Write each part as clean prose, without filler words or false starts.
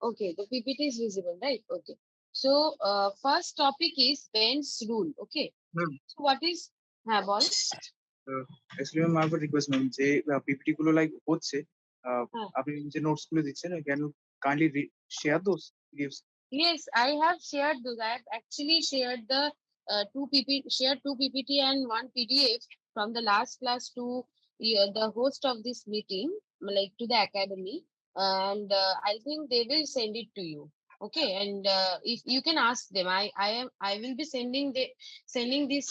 Okay, the PPT is visible, right? Okay. So, first topic is Ben's rule. Okay. So, what is Ball? Actually, ma'am আমার request ma'am যে PPT গুলো like হচ্ছে আপনি যে notes গুলো দিচ্ছেন can you kindly share those PDFs? Yes, I have shared those. I have actually shared the two PPT and one PDF from the last class to the host of this meeting, like to the academy, and I think they will send it to you. Okay, and if you can ask them, I will be sending these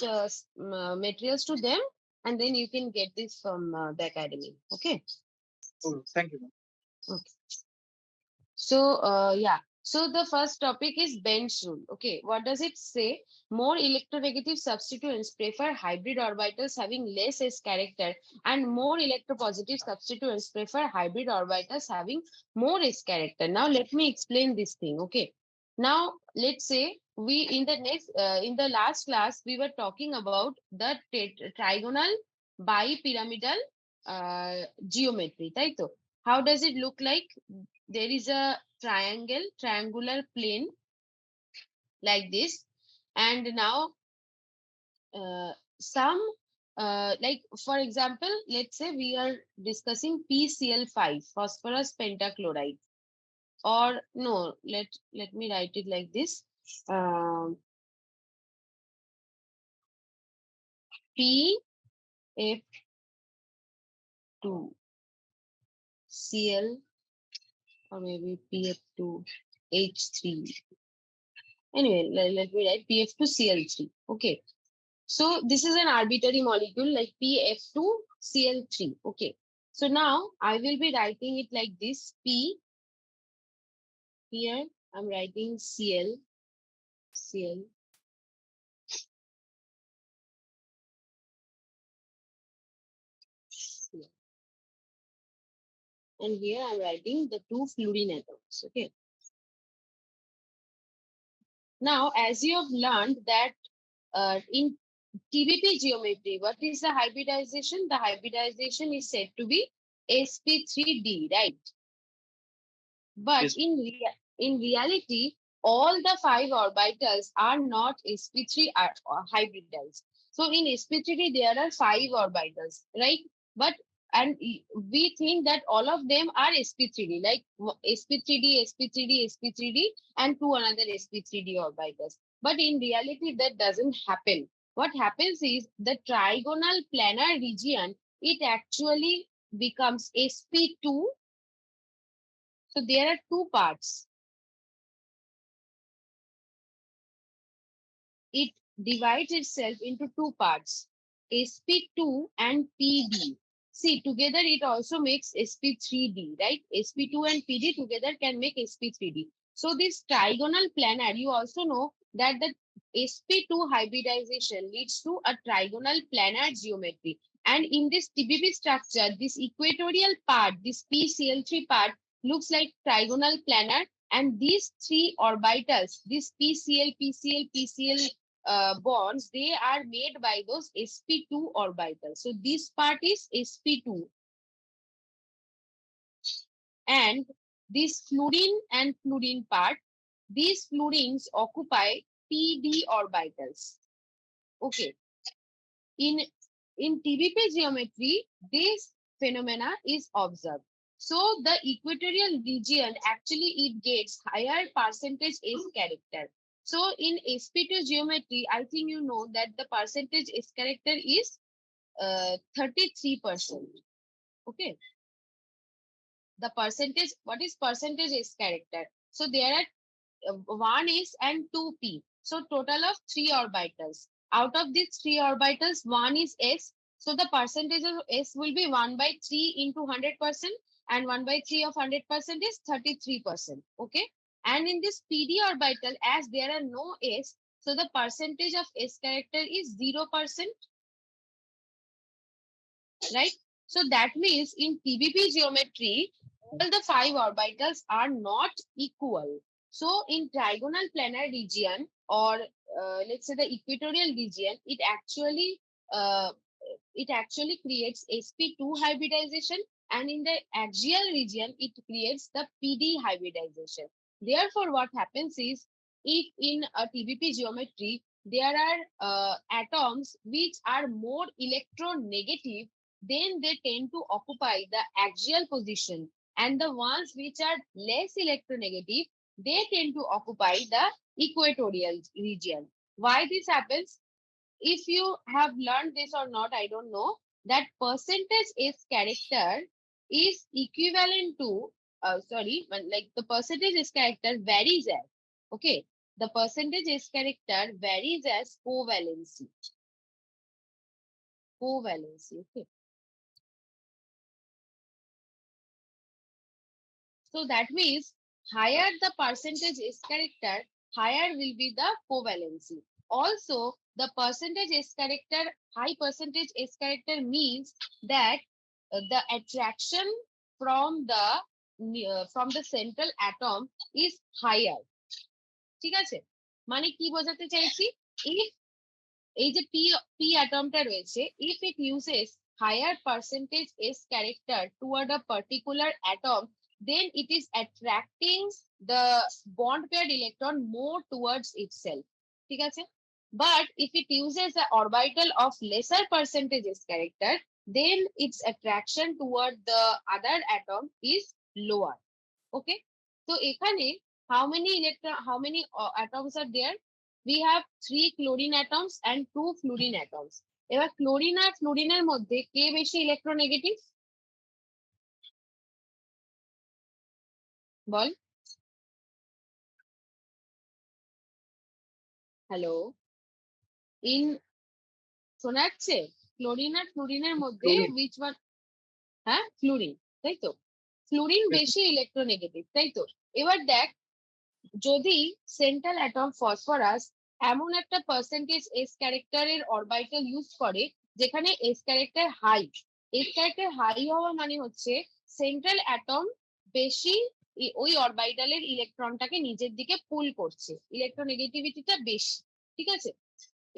materials to them, and then you can get this from the academy. Okay. Oh, thank you, ma'am. Okay. So, yeah. So the first topic is Ben's rule. Okay, what does it say? More electronegative substituents prefer hybrid orbitals having less S character, and more electropositive substituents prefer hybrid orbitals having more S character. Now, let me explain this thing. Okay. Now, let's say we in the last class we were talking about the trigonal bipyramidal geometry, right? How does it look like? There is a triangular plane like this, and now some like for example, let's say we are discussing PCl5, phosphorus pentachloride, or no, let me write it like this. PF2 Cl, or maybe PF2 H3. Anyway, let me write PF2Cl3. Okay. So this is an arbitrary molecule like PF2Cl3. Okay. So now I will be writing it like this. P, here I'm writing Cl. And here I'm writing the two fluorine atoms. Okay. Now, as you have learned that in TBP geometry, what is the hybridization? The hybridization is said to be sp3d, right? But Yes. in reality, all the 5 orbitals are not sp3 hybridized. So in sp3d, there are 5 orbitals, right? But and we think that all of them are sp3d, like sp3d, sp3d, sp3d, and two another sp3d orbitals. But in reality, that doesn't happen. What happens is the trigonal planar region, it actually becomes sp2. So there are two parts. It divides itself into two parts, sp2 and pd. See, together it also makes sp3d, right? sp2 and pd together can make sp3d. So this trigonal planar, you also know that the sp2 hybridization leads to a trigonal planar geometry. And in this TBP structure, this equatorial part, this PCl3 part, looks like trigonal planar, and these three orbitals, this PCl, PCl, PCl bonds, they are made by those sp2 orbitals. So this part is sp2, and this fluorine and fluorine part, these fluorines occupy pd orbitals. Okay. In TBP geometry, this phenomena is observed. So the equatorial region actually it gets higher percentage S character. So in sp2 geometry, I think you know that the percentage S character is 33%. Okay. The percentage, what is percentage S character? So there are 1s and 2p. So total of 3 orbitals. Out of these 3 orbitals, 1 is s. So the percentage of s will be 1 by 3 into 100%, and 1 by 3 of 100% is 33%. Okay. And in this pd orbital, as there are no s, so the percentage of s character is 0%. Right? So that means in TBP geometry, all the 5 orbitals are not equal. So in trigonal planar region, or let's say the equatorial region, it actually creates sp2 hybridization, and in the axial region it creates the PD hybridization. Therefore, what happens is, if in a TBP geometry there are atoms which are more electronegative, then they tend to occupy the axial position, and the ones which are less electronegative, they tend to occupy the equatorial region. Why this happens? If you have learned this or not, I don't know, that percentage S character is equivalent to, like the percentage S character varies as, okay, the percentage S character varies as covalency. Covalency, okay. So that means higher the percentage S character, higher will be the covalency. Also, the percentage S character, high percentage S character means that the attraction from the central atom is higher. ঠিক আছে, মানে কি বোঝাতে চাইছি, if এই যে p atomটা রয়েছে, if it uses higher percentage S character toward a particular atom, then it is attracting the bond paired electron more towards itself. ঠিক আছে, but if it uses the orbital of lesser percentage S character, then its attraction toward the other atom is lower. Okay, so এখানে how many atoms are there? We have 3 chlorine atoms and 2 fluorine atoms. এবার chlorine আর ফ্লুরিনের মধ্যে কে বেশি electronegative ball? Hello, in শোনা যাচ্ছে? Chlorine আর ফ্লুরিনের মধ্যে which one? হ্যাঁ, fluorine, তাই তো? ফ্লুরিন বেশি ইলেকট্রোনেগেটিভ, তাই তো? এবার দেখ, যদি সেন্ট্রাল অ্যাটম ফসফরাস এমন একটা পার্সেন্টেজ এস ক্যারেক্টারের অরবিটাল ইউজ করে যেখানে s character high, s character high হওয়া মানে হচ্ছে সেন্ট্রাল অ্যাটম বেশি ওই অরবিটালের ইলেকট্রনটাকে নিজের দিকে পুল করছে, ইলেকট্রোনেগেটিভিটিটা বেশি। ঠিক আছে,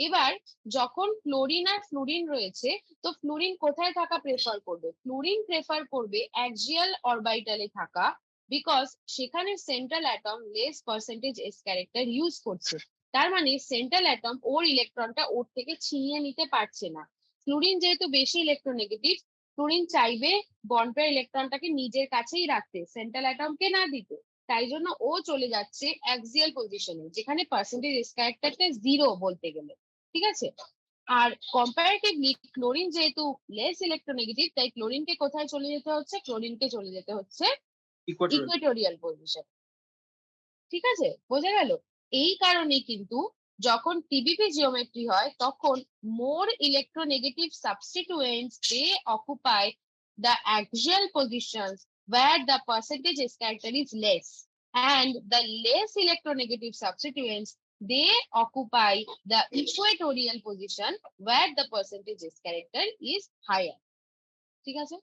এবার যখন ক্লোরিন আর ফ্লুরিন রয়েছে, তো ফ্লুরিন কোথায় থাকা প্রেফার করবে? ফ্লুরিন প্রেফার করবে অ্যাক্সিয়াল অরবিটালে থাকা, বিকজ সেখানে central atom less percentage S character use করছে। তার মানে সেন্ট্রাল অ্যাটম ওর ইলেকট্রনটা ওর থেকে ছিনিয়ে নিতে পারছে না। ফ্লুরিন যেহেতু বেশি ইলেকট্রোনেগেটিভ, ফ্লুরিন চাইবে বন্ডের ইলেকট্রনটাকে নিজের কাছেই রাখতে, সেন্ট্রাল অ্যাটমকে না দিতে। তাই জন্য ও চলে যাচ্ছে অ্যাক্সিয়াল পজিশনে, যেখানে পার্সেন্টেজ এস ক্যারেক্টারটা জিরো বলতে গেলে। ঠিক আছে, আর কম্পারেটিভলি ক্লোরিন যেহেতু লেস ইলেকট্রোনেগেটিভ, তাই ক্লোরিনকে কোথায় চলে যেতে হচ্ছে? ক্লোরিনকে চলে যেতে হচ্ছে ইকুয়েটোরিয়াল পজিশন। ঠিক আছে, বোঝা গেল? এই কারণে কিন্তু যখন টিবিপি জিওমেট্রি হয় তখন more electronegative substituents they occupy the axial positions where the percentage S character is less, and the less electronegative substituents they occupy the equatorial position where the percentage S character is higher. ঠিক আছে,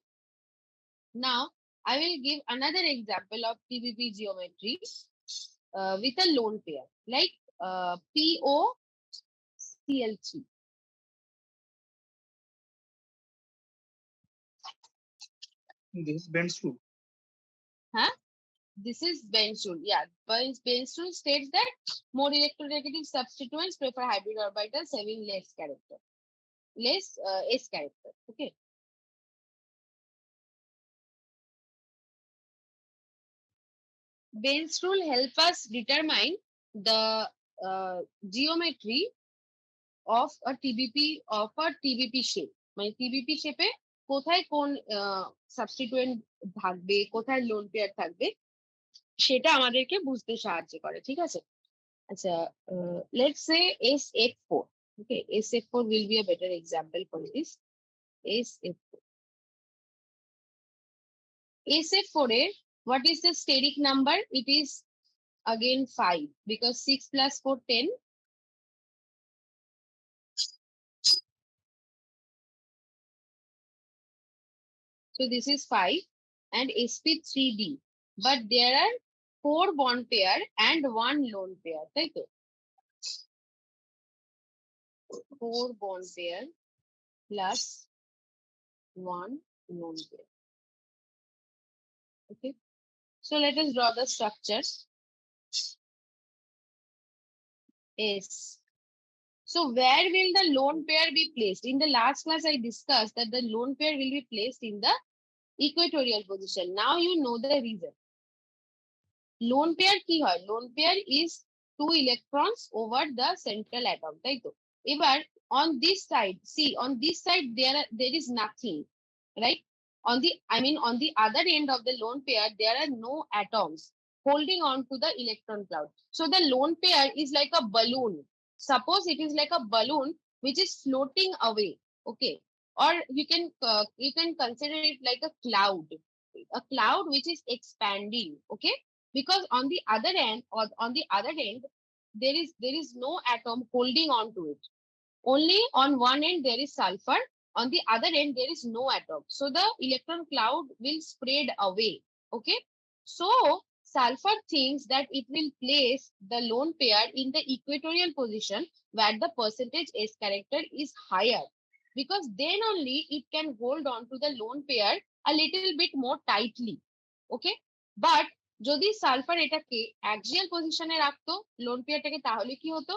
now I will give another example of TBP geometry with a lone pair like POCl3. This bends rule. Huh? This is Benz rule. Yeah, Benz rule states that more electronegative substituents prefer hybrid orbitals having less character, less S character. Okay. Benz rule help us determine the geometry of a TBP shape. মানে TBP shape কোথায় কোন সাবস্টিটুয়েন্ট থাকবে, কোথায় lone pair থাকবে, সেটা আমাদেরকে বুঝতে সাহায্য করে। ঠিক আছে, আচ্ছা, let's say SF4. Okay, SF4 will be a better example for this. SF4. SF4 what is the steric number? It is again 5 because 6 plus 4 10. So this is 5 and sp3d, but there are 4 bond pair and 1 lone pair, তাই তো? 4 bond pair plus 1 lone pair. Okay. So let us draw the structures. S. So where will the lone pair be placed? In the last class, I discussed that the lone pair will be placed in the equatorial position. Now you know the reason. Lone pair কি হয়? Lone pair is two electrons over the central atom, তাই তো? এবার on this side, see on this side there is nothing, right? On the other end of the lone pair, there are no atoms holding on to the electron cloud. So the lone pair is like a balloon. Suppose it is like a balloon which is floating away, okay? Or you can consider it like a cloud which is expanding, okay? Because on the other end there is no atom holding on to it. Only on one end there is sulfur, on the other end there is no atom, so the electron cloud will spread away, okay? So sulfur thinks that it will place the lone pair in the equatorial position where the percentage S character is higher, because then only it can hold on to the lone pair a little bit more tightly, okay? But যদি sulphur এটাকে axial পজিশনে রাখতো loan পেয়ারটাকে, তাহলে কি হতো?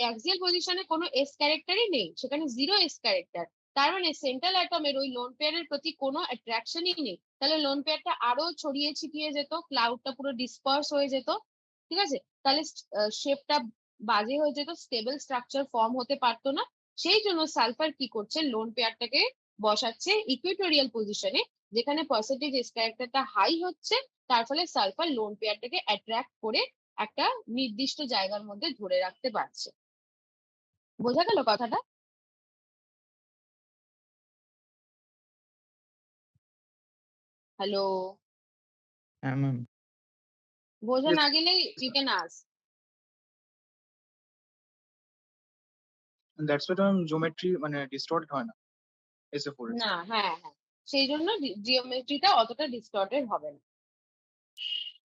Axial পজিশনে কোনো S ক্যারেক্টারই নেই, সেখানে জিরো এস ক্যারেক্টার। তার মানে সেন্ট্রাল অ্যাটমের ওই লোন পেয়ারের প্রতি কোনো অ্যাট্রাকশনই নেই। তাহলে লোন পেয়ারটা আরো ছড়িয়ে ছিটিয়ে যেত, ক্লাউডটা পুরো ডিসপার্স হয়ে যেত, ঠিক আছে? তাহলে শেপটা বাজে হয়ে যেত, স্টেবল স্ট্রাকচার ফর্ম হতে পারতো না। সেই জন্য সালফার কি করছে, লোন পেয়ারটাকে বসাচ্ছে ইকুইটোরিয়াল পজিশনে, যেখানে পার্সেন্টেজ এস ক্যারেক্টারটা হাই হচ্ছে। তার ফলে সালফার লোন পেয়ারটাকে অ্যাট্রাক্ট করে একটা নির্দিষ্ট জায়গার মধ্যে ধরে রাখতে পারছে। বোঝা গেল কথাটা? হ্যালো, হ্যাঁ ম্যাম। বোঝা না গেলে you can ask. That's what ma'am, geometry মানে ডিস্টর্ট হয় না SF4 এ। না, হ্যাঁ হ্যাঁ, সেই জন্য জিওমেট্রিটা অতটা ডিস্টর্টেড হবে না,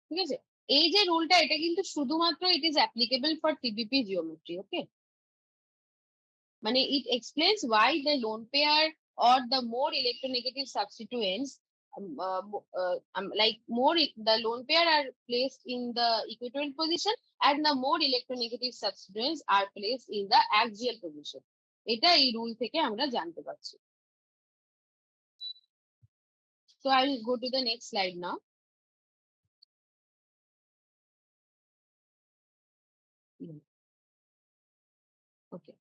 ঠিক আছে? এই যে রুলটা, এটা কিন্তু শুধুমাত্র it is applicable for TBP geometry, okay? মানে it explains why the lone pair or the more electronegative substituents like the lone pair are placed in the equatorial position and the more electronegative substituents are placed in the axial position. এটা এই rule থেকে আমরা জানতে পারছি। So I will go to the next slide now. Okay.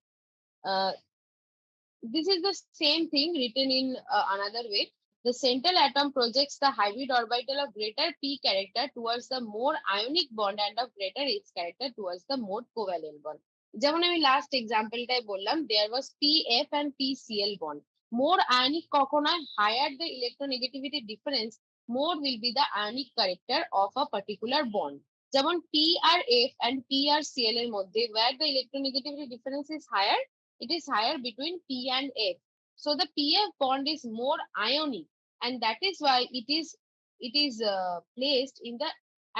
This is the same thing written in another way. The central atom projects the hybrid orbital of greater p character towards the more ionic bond and of greater h character towards the more covalent bond. যেমন আমি last এক্সাম্পলটাই বললাম, there was pf and pcl bond. More ionic কখন হয়? Higher the electronegativity difference, more will be the ionic character of a particular bond. যেমন PRF and PRCl এর মধ্যে where the electronegativity difference is higher, it is higher between P and F. So the PF bond is more ionic, and that is why it is placed in the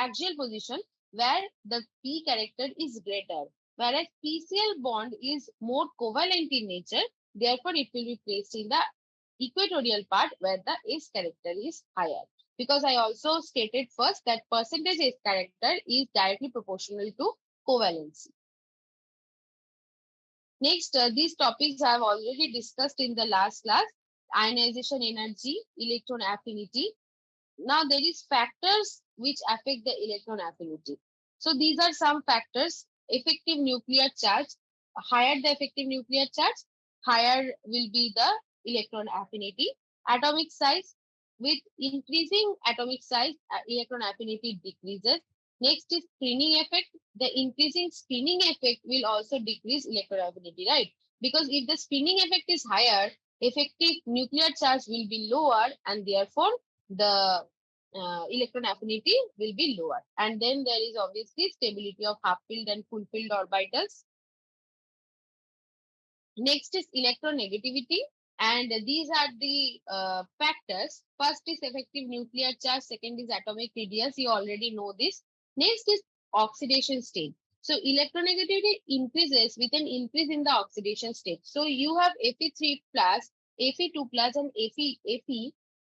axial position where the P character is greater. Whereas PCl bond is more covalent in nature, therefore it will be placed in the equatorial part where the S character is higher. Because I also stated first that percentage S character is directly proportional to covalency. Next, these topics I have already discussed in the last class: ionization energy, electron affinity. Now there is factors which affect the electron affinity. So these are some factors: effective nuclear charge. Higher the effective nuclear charge, higher will be the electron affinity. Atomic size: with increasing atomic size, electron affinity decreases. Next is spinning effect. The increasing spinning effect will also decrease electron affinity, right? Because if the spinning effect is higher, effective nuclear charge will be lower, and therefore the electron affinity will be lower. And then there is obviously stability of half-filled and full-filled orbitals. Next is electronegativity, and these are the factors. First is effective nuclear charge, second is atomic radius, you already know this. Next is oxidation state. So electronegativity increases with an increase in the oxidation state. So you have Fe3 plus, Fe2 plus and Fe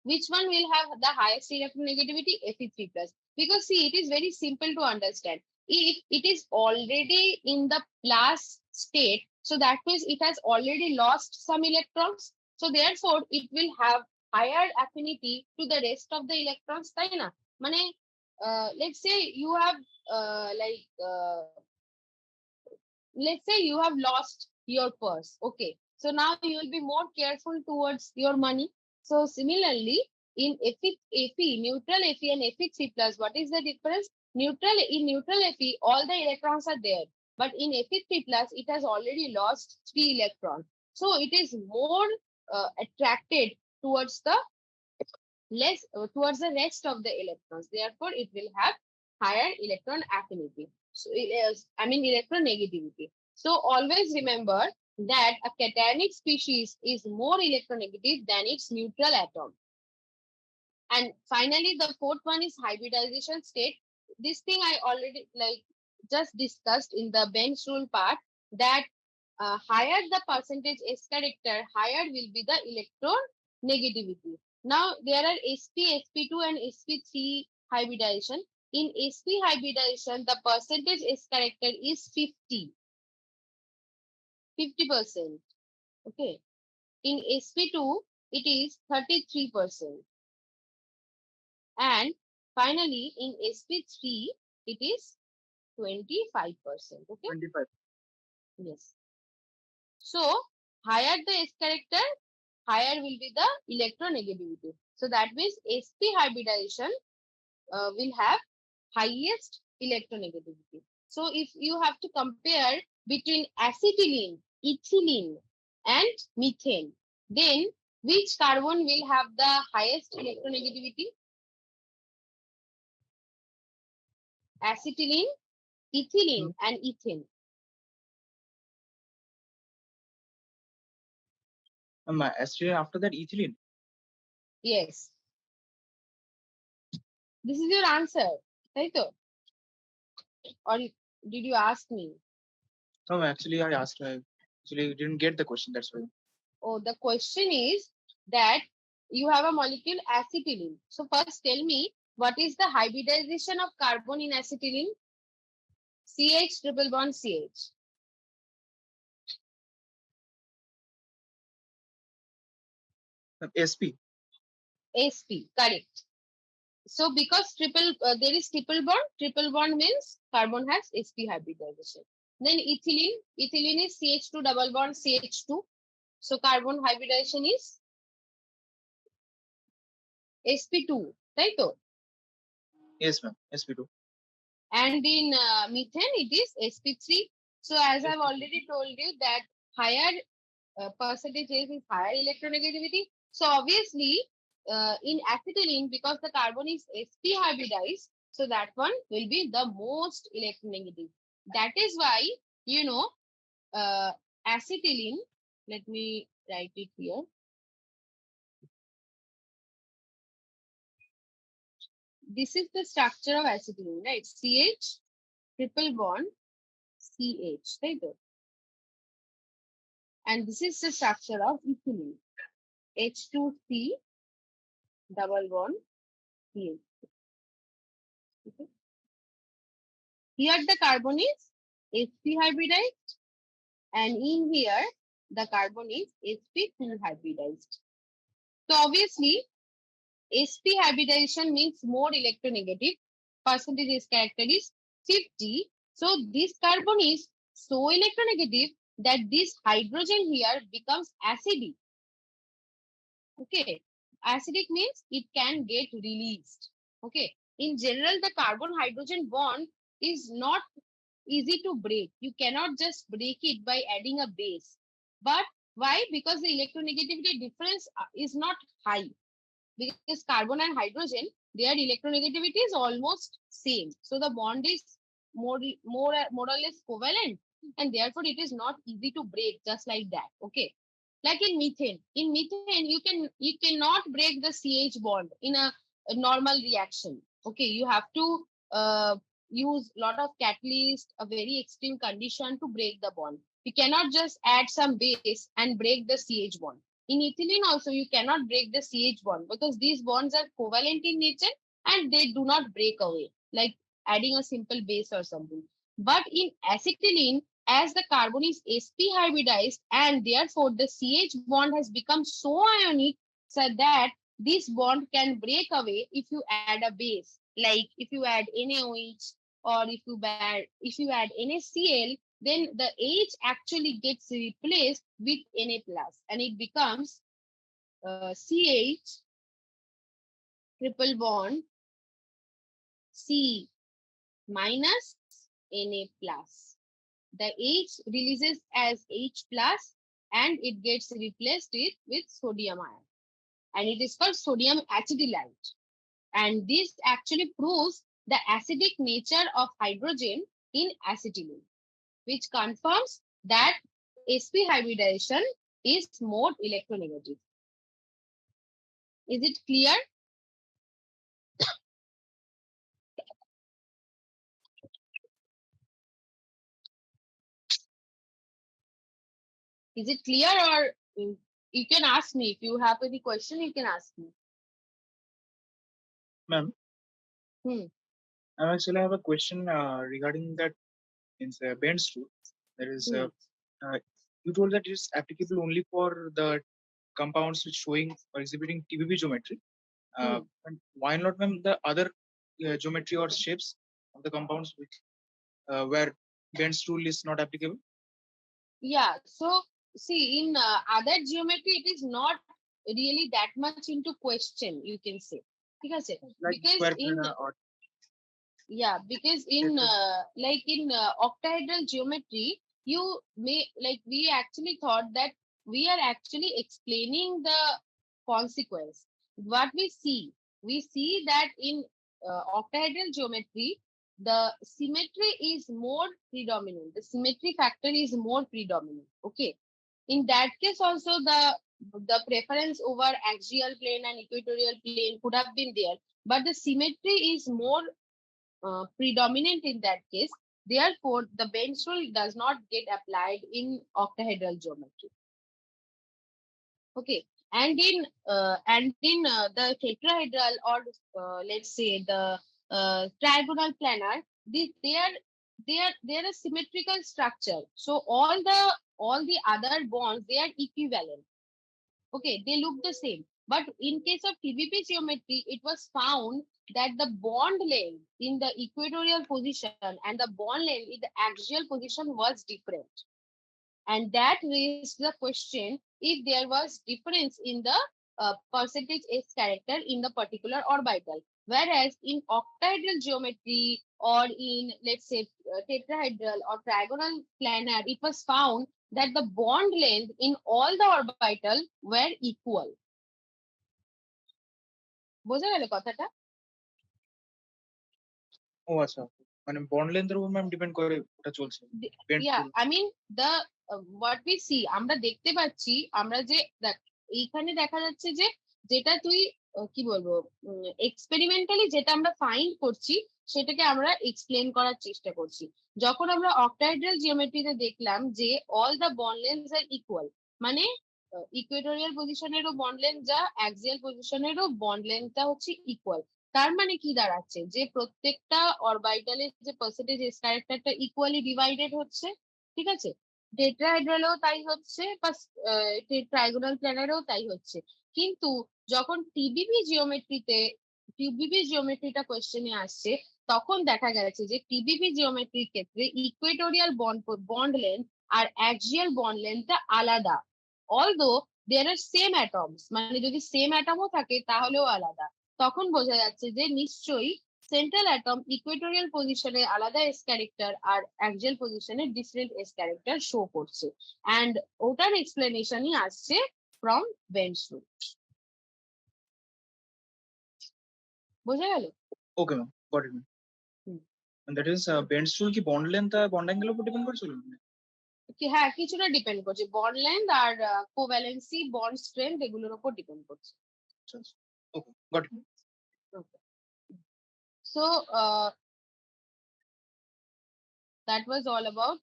Which one will have the highest electronegativity? Fe3 plus. Because see, it is very simple to understand. If it is already in the plus state, so that means it has already lost some electrons. So therefore, it will have higher affinity to the rest of the electrons. তাই না? মানে let's say you have let's say you have lost your purse. Okay, so now you will be more careful towards your money. So similarly, in Fe, neutral Fe and Fe3 plus, what is the difference? In neutral Fe, all the electrons are there, but in Fe3 plus, it has already lost 3 electrons. So it is more attracted towards the towards the rest of the electrons. Therefore, it will have higher electron affinity. So it is, electronegativity. So always remember that a cationic species is more electronegative than its neutral atom. And finally, the fourth one is hybridization state. This thing I already just discussed in the Benz rule part, that higher the percentage S character, higher will be the electron negativity. Now there are sp, sp2 and sp3 hybridization. In sp hybridization, the percentage S character is 50%. Okay. In sp2, it is 33%. And finally, in sp3, it is 25%. Okay. 25. Yes. So higher the S character, higher will be the electronegativity. So that means sp hybridization will have highest electronegativity. So if you have to compare between acetylene, ethylene, and methane, then which carbon will have the highest electronegativity? Acetylene, ethylene, and ethane. Acetylene, after that ethylene. Yes. This is your answer, right? Or did you ask me? No, actually, I asked. I actually didn't get the question. That's why. Oh, the question is that you have a molecule acetylene. So first tell me, what is the hybridization of carbon in acetylene? CH triple bond CH. SP. SP, correct. So because there is triple bond means carbon has sp hybridization. Then ethylene is CH2 double bond CH2. So carbon hybridization is sp2, right? Yes, ma'am. SP2. And in methane, it is sp3. So as I've already told you that higher percentage is higher electronegativity. So obviously, in acetylene, because the carbon is sp hybridized, so that one will be the most electronegative. That is why, you know, acetylene, let me write it here. This is the structure of acetylene, right? CH triple bond CH, right? And this is the structure of ethylene. H2C double bond CH. Okay. Here the carbon is sp hybridized, and in here the carbon is sp2 hybridized. So obviously, sp hybridization means more electronegative. Percentage is character is 50. So this carbon is so electronegative that this hydrogen here becomes acidic. Okay, acidic means it can get released. Okay, in general, the carbon hydrogen bond is not easy to break. You cannot just break it by adding a base. But why? Because the electronegativity difference is not high. Because carbon and hydrogen, their electronegativity is almost same. So the bond is more or less covalent, and therefore it is not easy to break just like that. Okay. Like in methane. In methane, you cannot break the CH bond in a normal reaction. Okay, you have to use a lot of catalyst, a very extreme condition to break the bond. You cannot just add some base and break the CH bond. In ethylene also, you cannot break the CH bond because these bonds are covalent in nature and they do not break away, like adding a simple base or something. But in acetylene, as the carbon is sp hybridized and therefore the CH bond has become so ionic so that this bond can break away if you add a base, like if you add NaOH or if you add NaCl, then the H actually gets replaced with Na plus and it becomes CH triple bond C minus Na plus. The H releases as H plus and it gets replaced with sodium ion and it is called sodium acetylide. And this actually proves the acidic nature of hydrogen in acetylene, which confirms that sp hybridization is more electronegative. Is it clear? Is it clear or you can ask me if you have any question, you can ask me. Ma'am, I actually have a question regarding that in Benz rule. There is you told that it is applicable only for the compounds which showing or exhibiting TBB geometry. And why not, ma'am, the other geometry or shapes of the compounds which where Benz rule is not applicable? Yeah, so see, in other geometry, it is not really that much into question, you can say. Because in because in like in octahedral geometry, you may like we actually thought that we are actually explaining the consequence. What we see that in octahedral geometry, the symmetry is more predominant. The symmetry factor is more predominant. Okay. In that case, also the preference over axial plane and equatorial plane could have been there, but the symmetry is more predominant in that case. Therefore, the Benz rule does not get applied in octahedral geometry. Okay, and in the tetrahedral or let's say the trigonal planar, they are a symmetrical structure. So all the other bonds, they are equivalent. Okay, they look the same. But in case of TBP geometry, it was found that the bond length in the equatorial position and the bond length in the axial position was different. And that raised the question if there was difference in the percentage S character in the particular orbital. Whereas in octahedral geometry or in, let's say, tetrahedral or trigonal planar, it was found that the bond length in all the orbital were equal. বোঝা গেল কথাটা? ও আচ্ছা, মানে bond লেন্থের উপর ma'am depend করে ওটা চলছে। Yeah, I mean the what we see, আমরা দেখতে পাচ্ছি আমরা যে এইখানে দেখা যাচ্ছে যে যেটা তুই কি বলবো এক্সপেরিমেন্টালি যেটা আমরা ফাইন্ড করছি সেটাকে আমরা এক্সপ্লেন করার চেষ্টা করছি। যখন আমরা অক্টাহেড্রাল জিওমেট্রিতে দেখলাম যে all the bond lengths are equal, মানে ইকুয়েটোরিয়াল পজিশনেরও বন্ড লেন্থ যা অ্যাক্সিয়াল পজিশনেরও বন্ড লেন্থটা হচ্ছে ইকুয়াল। তার মানে কি দাঁড়াচ্ছে যে প্রত্যেকটা অরবিটালের যে পার্সেন্টেজ এস ক্যারেক্টারটা ইকুয়ালি ডিভাইডেড হচ্ছে। ঠিক আছে, টেট্রাহেড্রালেও তাই হচ্ছে বা ট্রাইগোনাল প্ল্যানারেও তাই হচ্ছে। কিন্তু যখন টিবিপি জিওমেট্রিটা কোয়েশ্চেনে আসছে তখন দেখা গেছে যে টিবিপি জিওমেট্রির ক্ষেত্রে ইকুয়েটোরিয়াল বন্ড লেন্থ আর অ্যাক্সিয়াল বন্ড লেন্থটা আলাদা। অলদো দেয়ার আর সেম অ্যাটমস, মানে যদি সেম অ্যাটমও থাকে তাহলেও আলাদা। তখন বোঝা যাচ্ছে যে নিশ্চয়ই সেন্ট্রাল অ্যাটম ইকুয়েটোরিয়াল পজিশনে আলাদা এস ক্যারেক্টার আর অ্যাক্সিয়াল পজিশনে ডিফারেন্ট এস ক্যারেক্টার শো করছে। অ্যান্ড ওটার এক্সপ্লেনেশনই আসছে ফ্রম বেন্স রুল। বোঝা গেল? Okay ma'am, got it ma'am. That is Bent's rule কি বন্ড লেন্থ আর বন্ড অ্যাঙ্গেলের উপর ডিপেন্ড করছিল? হ্যাঁ, কিছুটা ডিপেন্ড করছে, বন্ড লেন্থ আর কোভ্যালেন্সি বন্ড স্ট্রেংথ এগুলোর উপর ডিপেন্ড করছে। Okay, got it. So that was all about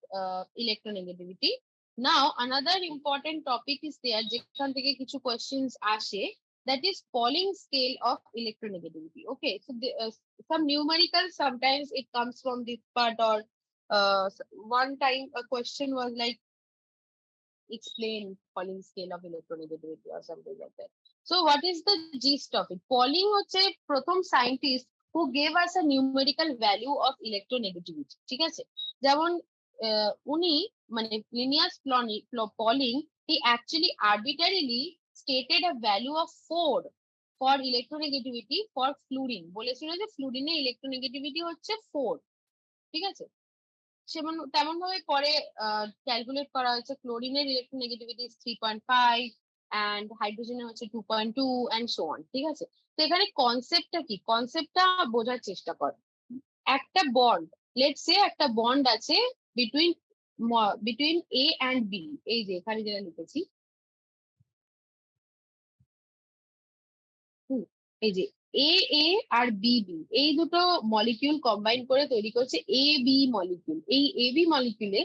electronegativity. Now, another important topic is there, যেখান থেকে কিছু questions আসে, that is Pauling scale of electronegativity. Okay, so some numerical, sometimes it comes from this part, or one time a question was like, explain Pauling scale of electronegativity or something like that. So what is the gist of it? Pauling হচ্ছে প্রথম scientist who gave us a numerical value of electronegativity. ঠিক আছে, যেমন উনি মানে Linnaeus Pauling, he actually arbitrarily stated a value of 4 for electronegativity for fluorine. বলেছিল যে ফ্লুরিনের electronegativity হচ্ছে 4. ঠিক আছে, তেমন ভাবে পরে ক্যালকুলেট করা হয়েছে। ক্লোরিনের ইলেকট্রোনেগেটিভিটি 3.5 এন্ড হাইড্রোজেনের হচ্ছে 2.2 এন্ড সো অন। ঠিক আছে, তো এখানে কনসেপ্টটা কি, কনসেপ্টটা বোঝার চেষ্টা কর। একটা বন্ড, লেটস সে একটা বন্ড আছে between between A and B, এই যে এখানে যেটা লিখেছি, এই যে এ এ আর বি বি, এই দুটো মলিকিউল কম্বাইন করে তৈরি করছে এ বি মলিকিউল। এই A B মলিকিউলে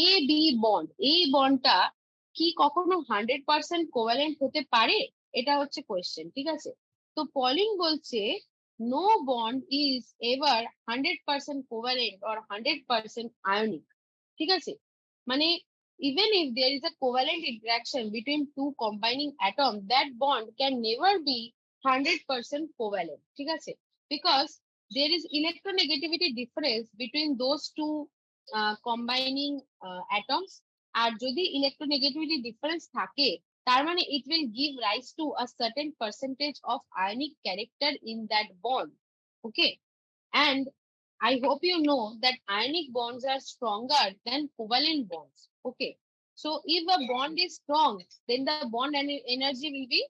A B bond, এই বন্ডটা কি কখনো 100% কোভ্যালেন্ট হতে পারে, এটা হচ্ছে কোয়েশ্চেন। ঠিক আছে, তো পলিং বলছে no bond is ever 100% covalent or 100% ionic. ঠিক আছে, মানে even if there is a covalent interaction between two combining atoms, that bond can never be 100% covalent. ঠিক আছে, because there is electronegativity difference between those two combining atoms. আর যদি electronegativity difference থাকে, তার মানে it will give rise to a certain percentage of ionic character in that bond. Okay, and I hope you know that ionic bonds are stronger than covalent bonds. Okay, so if a bond is strong, then the bond energy will be,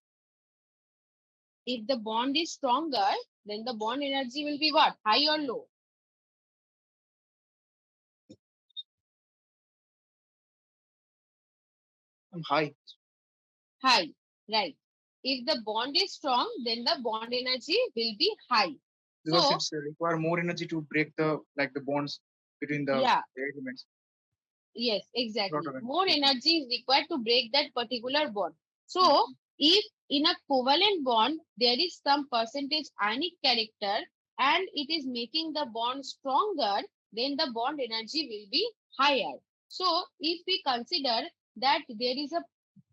if the bond is stronger, then the bond energy will be what? High or low? High. High, right. If the bond is strong, then the bond energy will be high. Because it's require more energy to break the bonds between the elements. Yes, exactly. More energy is required to break that particular bond. So, if in a covalent bond, there is some percentage ionic character and it is making the bond stronger, then the bond energy will be higher. So, if we consider that there is a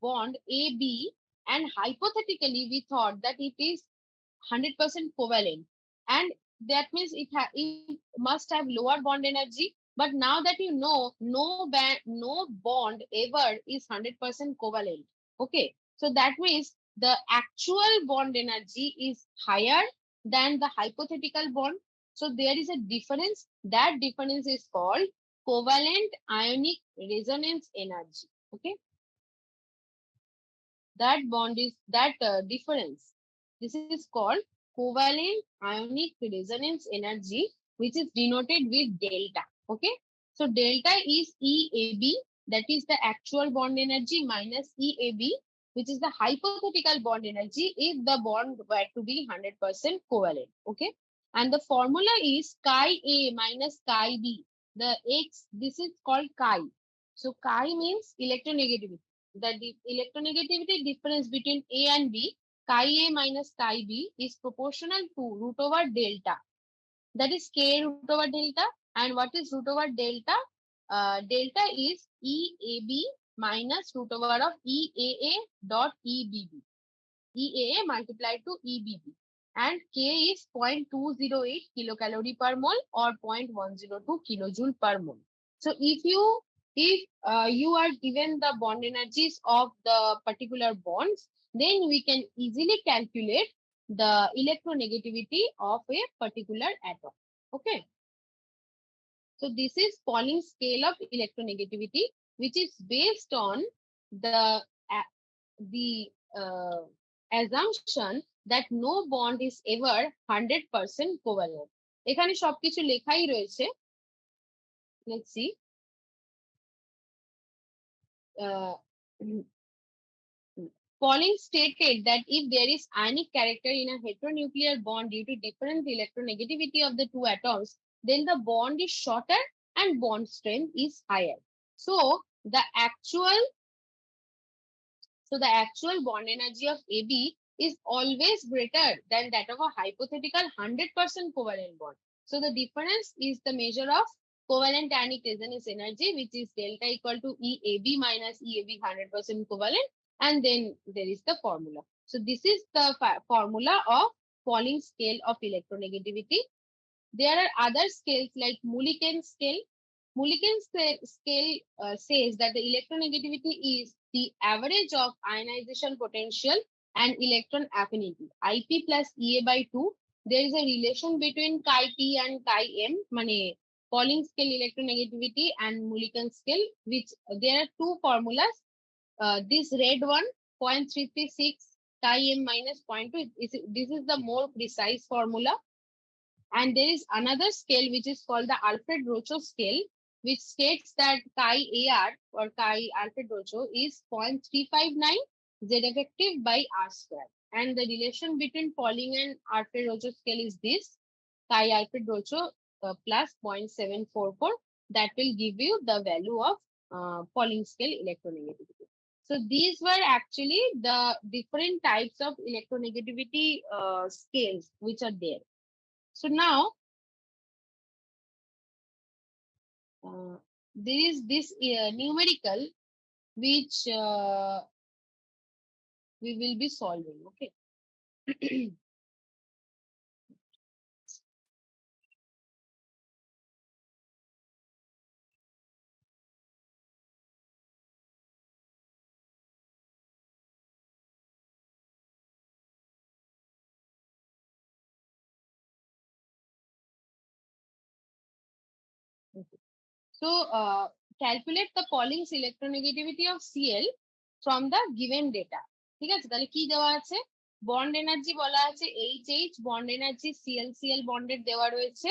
bond AB and hypothetically we thought that it is 100% covalent, and that means it must have lower bond energy. But now that you know, no bond ever is 100% covalent. Okay, so that means the actual bond energy is higher than the hypothetical bond. So there is a difference. That difference is called covalent ionic resonance energy. Okay, that bond is that difference, this is called covalent ionic resonance energy, which is denoted with delta. Okay, so delta is EAB, that is the actual bond energy, minus EAB, which is the hypothetical bond energy if the bond were to be 100% covalent. Okay, and the formula is chi A minus chi B. The X, this is called chi. So chi means electronegativity. The electronegativity difference between A and B, chi A minus chi B, is proportional to root over delta. That is K root over delta. And what is root over delta? Delta is EAB minus root over of EAA dot EBB. EAA multiplied to EBB. And K is 0.208 kilocalorie per mole or 0.102 kilojoule per mole. So if you are given the bond energies of the particular bonds, then we can easily calculate the electronegativity of a particular atom. Okay, so this is Pauling scale of electronegativity, which is based on the assumption that no bond is ever 100% covalent. এখানে সবকিছু লেখাই রয়েছে। Let's see. Pauling stated that if there is ionic character in a heteronuclear bond due to different electronegativity of the two atoms, then the bond is shorter and bond strength is higher. So the actual bond energy of AB is always greater than that of a hypothetical 100% covalent bond. So the difference is the measure of covalent ionic resonance energy, which is delta equal to EAB minus EAB 100% covalent, and then there is the formula. So this is the formula of Pauling scale of electronegativity. There are other scales like Mulliken scale. Mulliken scale says that the electronegativity is the average of ionization potential and electron affinity. IP plus EA by 2. There is a relation between chi P and chi M, mane Pauling scale electronegativity and Mulliken scale, which there are two formulas. This red one, 0.336 chi M minus 0.2. This is the more precise formula. And there is another scale which is called the Alfred-Rochow scale, which states that chi AR or chi Alfred-Rochow is 0.359 Z effective by R square. And the relation between Pauling and Alfred-Rochow scale is this, chi Alfred-Rochow plus 0.744. That will give you the value of Pauling scale electronegativity. So these were actually the different types of electronegativity scales which are there. So now there is this numerical which we will be solving. Okay. Okay. So calculate the Pauling's electronegativity of Cl from the given data. ঠিক আছে, তাহলে কি দেওয়া আছে? Bond energy বলা আছে HH, bond energy CL বন্ডের দেওয়া রয়েছে,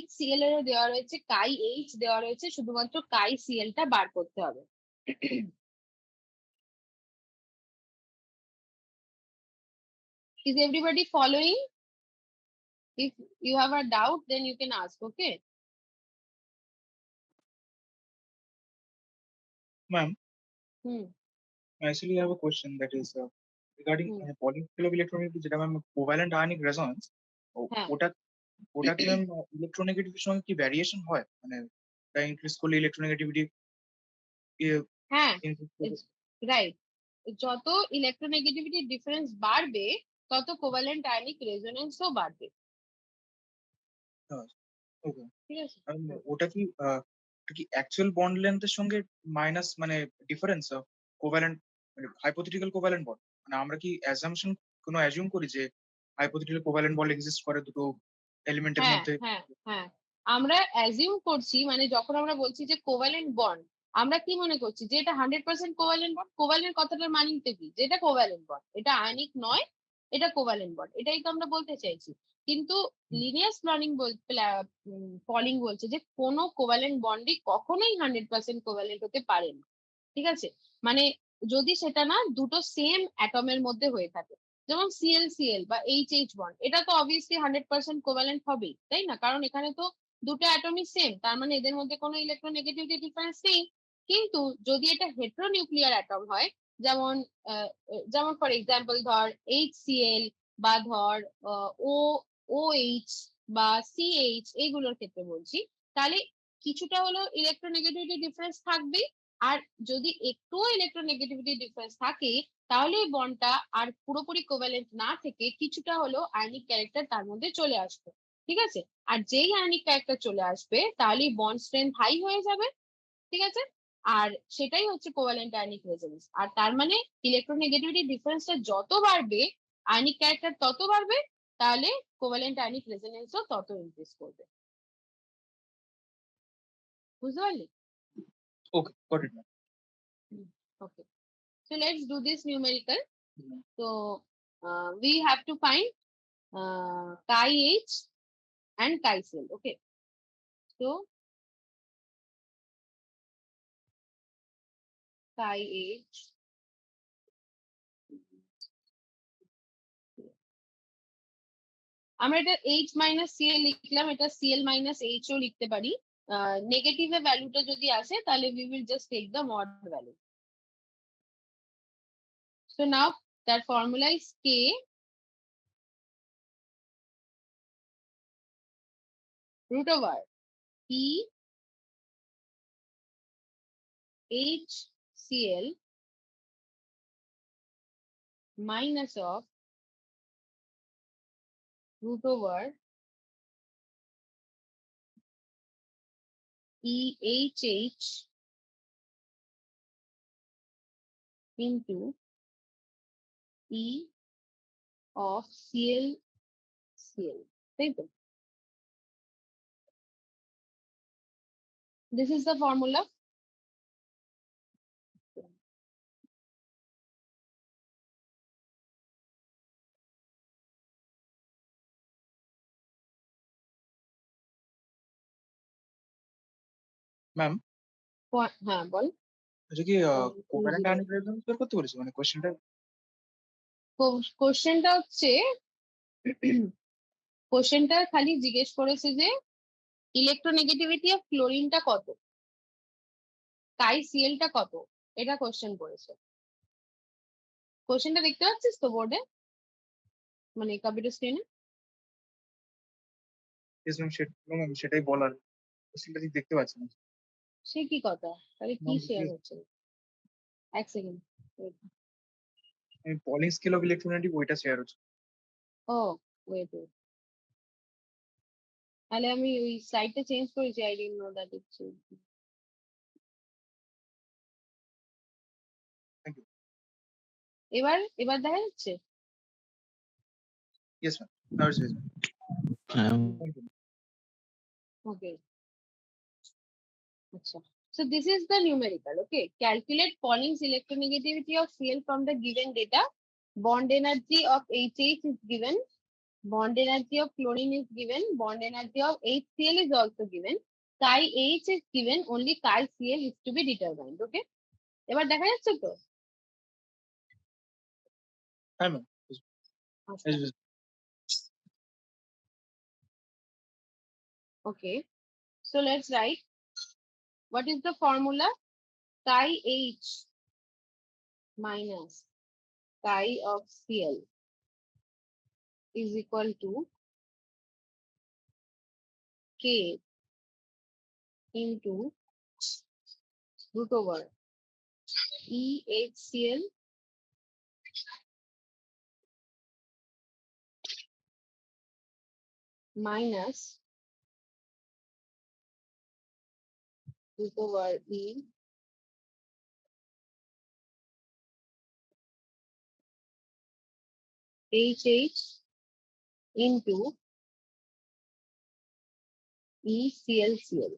HCl এরও দেওয়া রয়েছে, কাই H দেওয়া রয়েছে, শুধুমাত্র কাই Cl টা বার করতে হবে। Is everybody following? If you have a doubt, then you can ask. Okay. Ma'am, I actually have a question that is regarding Pauling scale of electronegativity, যেটা ম্যাম কোভ্যালেন্ট আয়নিক রেজোন্যান্স, ওটা কি ma'am ইলেকট্রোনেগেটিভিটির সঙ্গে কি variation হয়, মানে তা increase করলে electronegativity? হ্যাঁ, রাইট। যত ইলেকট্রোনেগেটিভিটি ডিফারেন্স বাড়বে তত কোভ্যালেন্ট আয়নিক রেজোন্যান্সও বাড়বে। ওকে, ঠিক আছে। ওটা কি অ্যাকচুয়াল বন্ড লেন্থের সঙ্গে মাইনাস, মানে ডিফারেন্স অফ কোভ্যালেন্ট, মানে হাইপোথেটিক্যাল কোভ্যালেন্ট বন্ড, মানে আমরা কি অ্যাজাম্পশন কোনো অ্যাজিউম করি যে হাইপোথেটিক্যাল কোভ্যালেন্ট বন্ড এক্সিস্ট করে দুটো এলিমেন্টের মধ্যে? হ্যাঁ, আমরা অ্যাজিউম করছি, মানে যখন আমরা বলছি যে কোভ্যালেন্ট বন্ড, আমরা কি মনে করছি যে এটা 100% কোভ্যালেন্ট বন্ড। কোভ্যালেন্ট কথাটার মানেটা কি? যেটা কোভ্যালেন্ট বন্ড, এটা আয়নিক নয়, এটা কোভ্যালেন্ট বন্ড, এটাই তো আমরা বলতে চাইছি। কিন্তু লিনিয়ার পলিং বলছে যে কোনো কোভ্যালেন্ট বন্ডই কখনোই 100% কোভ্যালেন্ট হতে পারে না। ঠিক আছে, মানে যদি সেটা না দুটো সেম অ্যাটমের মধ্যে হয়ে থাকে, যেমন CL বা HH বন্ড, এটা তো অবভিয়াসলি 100% কোভ্যালেন্ট হবেই, তাই না? কারণ এখানে তো দুটো অ্যাটমই সেম, তার মানে এদের মধ্যে কোনো ইলেকট্রোনেগেটিভিটি ডিফারেন্স নেই। কিন্তু যদি এটা হেটেরোনিউক্লিয়ার অ্যাটম হয়, যেমন যেমন ফর এক্সাম্পল ধর HCl বা ধর OH বা CH, এইগুলোর ক্ষেত্রে বলছি, তাহলে কিছুটা হলো ইলেকট্রোনেগেটিভিটি ডিফারেন্স থাকবে। আর যদি একটুও ইলেকট্রোনেগেটিভিটি ডিফারেন্স থাকে, তাহলে এই বন্ডটা আর পুরোপুরি কোভ্যালেন্ট না থেকে কিছুটা হলো আয়নিক ক্যারেক্টার তার মধ্যে চলে আসবে। ঠিক আছে, আর যেই আয়নিক ক্যারেক্টার চলে আসবে তাহলে বন্ড স্ট্রেংথ হাই হয়ে যাবে। ঠিক আছে, আর সেটাই হচ্ছে কোভ্যালেন্ট আয়নিক রেজোন্যান্স। আর তার মানে ইলেকট্রোনেগেটিভিটি ডিফারেন্সটা যত বাড়বে, আয়নিক ক্যারেক্টার তত বাড়বে, তাহলে কোভ্যালেন্ট আয়নিক রেজোন্যান্সও তত ইনক্রিজ করবে। বুঝতে পারলি? Okay, got it. Okay, so let's do this numerical. So we have to find chi H and chi Cl. Okay, so chi H, আমরা এটা H minus Cl লিখলাম, এটা Cl minus H ও লিখতে পারি। নেগেটিভে ভ্যালুটা যদি আসে তাহলে we will just take the mod value. So now that formula is K root over E HCl minus of root over EHH into E of ClCl. This is the formula. Ma'am হ্যাঁ বল। আচ্ছা কি covalent ionic resonance বের করতে বলেছে মানে কোশ্চেনটা হচ্ছে কোশ্চেনটা খালি জিজ্ঞেস করেছে যে ইলেকট্রোনেগেটিভিটি অফ ক্লোরিনটা কত, কাই সিএলটা কত, এটা কোশ্চেন করেছে। কোশ্চেনটা দেখতে পাচ্ছিস তো বোর্ডে, মানে কম্পিউটার স্ক্রিনে? সেটাই বলার, কোশ্চেনটা ঠিক দেখতে পাচ্ছি না। সে কি কথা, তাহলে কি শেয়ার হচ্ছে? এক second, Pauling scale of electronegative ওইটা শেয়ার হচ্ছে। ও ওয়েট ওয়েট, তাহলে আমি ওই স্লাইডটা চেঞ্জ করেছি, I didn't know that it's. Thank you. এবার এবার দেখা যাচ্ছে? Yes ma'am, now it's visible. Okay, আচ্ছা। So this is the numerical. Okay, calculate Pauling's electronegativity of Cl from the given data. Bond energy of HH is given. Bond energy of chlorine is given. Bond energy of HCl is also given. Chi H is given. Only chi Cl is to be determined. Okay. এবার দেখা যাচ্ছে তো? হ্যাঁ ma'am. Okay. So let's write. What is the formula? Chi H minus chi of Cl is equal to K into root over EHCl minus root over HH into EClCl.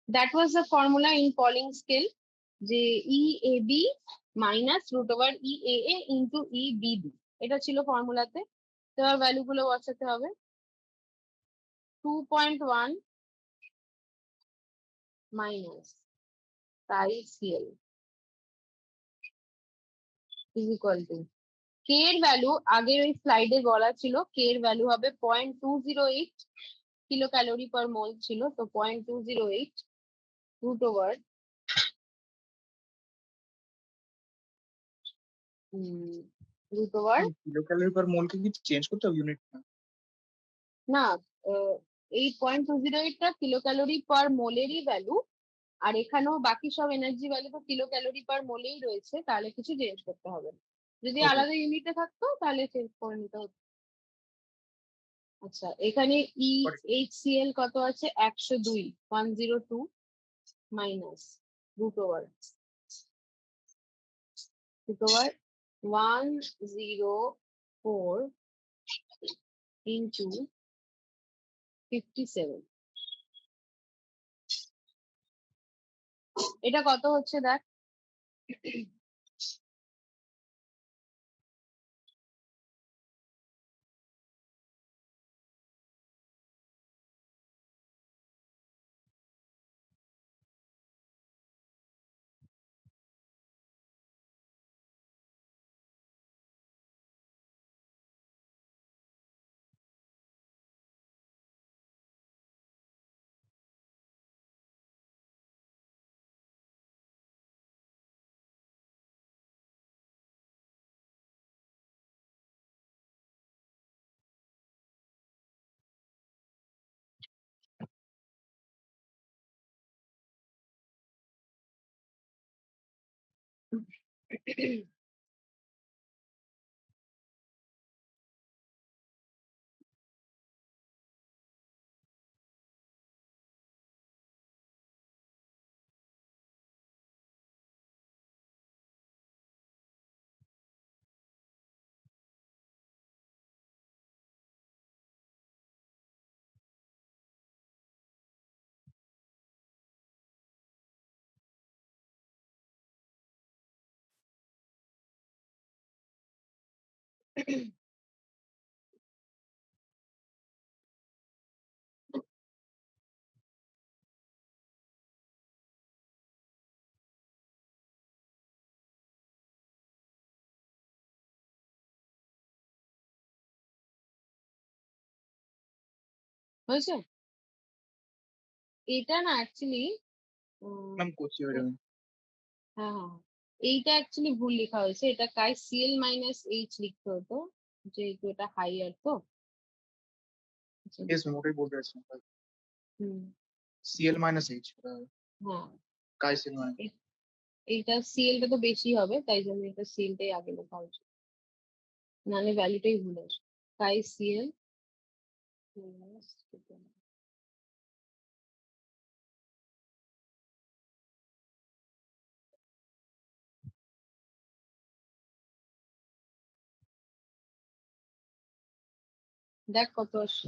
That was the formula in Pauling scale. যে EAB minus root over EAA into EBB. এটা ছিল ফর্মুলাতে। তো এবার value গুলো বসাতে হবে। 2.1 minus chi Cl is equal to K এর value আগের ওই স্লাইডে বলা ছিল, K এর ভ্যালু হবে 0.208 কিলো ক্যালোরি পার মোল ছিল, তো 0.208 root over kilo calorie per mole কি চেঞ্জ করতে হবে ইউনিট? না, 8.208টা কিলো ক্যালোরি পার মোলেরই ভ্যালু, আর এখানেও বাকি সব এনার্জি ভ্যালু তো কিলো ক্যালোরি পার মোলেই রয়েছে, তাহলে কিছু চেঞ্জ করতে হবে না। যদি আলাদা ইউনিটে থাকতো তাহলে চেঞ্জ করে নিতে হতো। আচ্ছা, এখানে EHCl কত আছে? 102, 102 মাইনাস root over 104 into 57. এটা কত হচ্ছে দেখ? হয়েছে? এটা না অ্যাকচুয়ালি ম্যাম করছি ম্যাডাম। হ্যাঁ হ্যাঁ, এইটা অ্যাকচুয়ালি ভুল লেখা হয়েছে, এটা কাই সিএল মাইনাস এইচ লিখতে হতো, যেহেতু এটা হাইয়ার তো। ইয়েস ম্যাম, ওটাই বলতে চাচ্ছি। হুম, সিএল মাইনাস এইচ, হ্যাঁ, কাই সিএল মাইনাস। এইটা সিএলটা তো বেশি হবে, তাই জন্য এটা সিএলটাই আগে লেখা উচিত, নাহলে ভ্যালুটাই ভুল আসবে। কাই সিএল দেখ কত আসছে।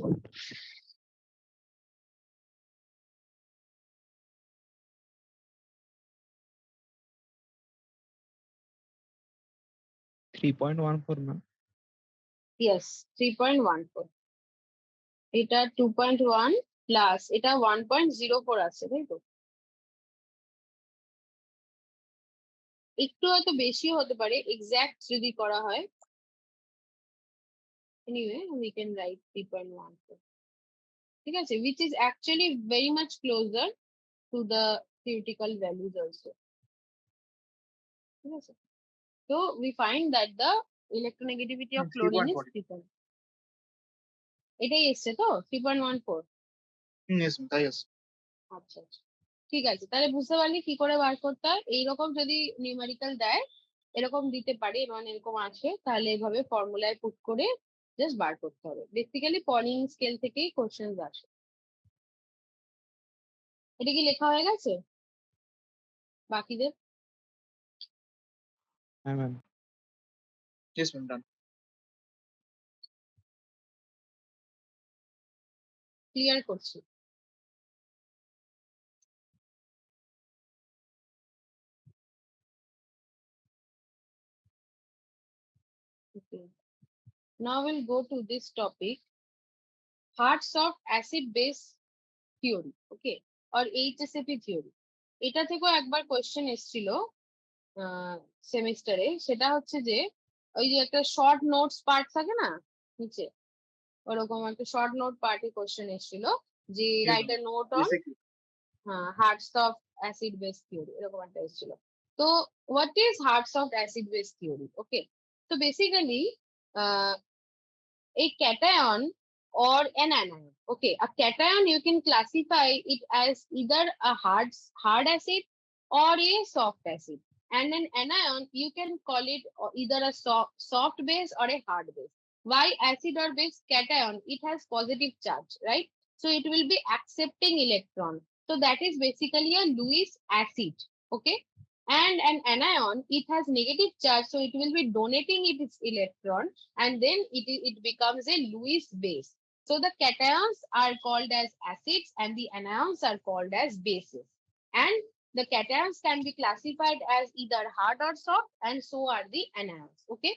3.14 ম্যাম। ইয়েস, 3.14। এটা 2.1 প্লাস এটা 1.04 আছে, তাই তো? একটু হয়তো বেশিও হতে পারে এক্সাক্ট যদি করা হয়। এনিওয়ে we can write 3.14, ঠিক আছে, which is actually very much closer to the theoretical values also, ঠিক আছে। So we find that the electronegativity of chlorine is 3. এটাই এসছে তো 3.14? ইয়েস ম্যাম, তাই আছে। আচ্ছা আচ্ছা, ঠিক আছে, তাহলে বুঝতে পারলি কি করে বার করতে হয়। এইরকম যদি নিউমেরিক্যাল দেয়, এরকম দিতে পারে, মানে এরকম আছে, তাহলে এভাবে ফর্মুলায় পুট করে জাস্ট বার করতে হবে। বেসিক্যালি পলিং স্কেল থেকেই কোশ্চেন আসে। এটা কি লেখা হয়ে গেছে বাকিদের? হ্যাঁ ম্যাম। ইয়েস ম্যাম, ডান। ক্লিয়ার করছি। Okay. Now we'll go to this topic, hard soft acid base theory, okay, or HSAB theory. এটা থেকেও একবার কোয়েশ্চেন এসেছিল সেমিস্টারে। সেটা হচ্ছে যে ওই যে একটা শর্ট নোটস পার্ট থাকে না নিচে, ওরকম একটা শর্ট নোট পার্টে কোয়েশ্চেন এসেছিল যে write a note on hard soft acid base theory, এরকম একটা এসেছিল। তো what is hard soft acid base theory? Okay, তো basically a cation or an anion. Okay, a cation you can classify it as either a hard acid or a soft acid, and an anion you can call it either a soft base or a hard base. Why acid or base? Cation, it has positive charge, right? So it will be accepting electron. So that is basically a Lewis acid. Okay, and an anion, it has negative charge, so it will be donating its electron, and then it becomes a Lewis base. So the cations are called as acids and the anions are called as bases. And the cations can be classified as either hard or soft, and so are the anions. Okay.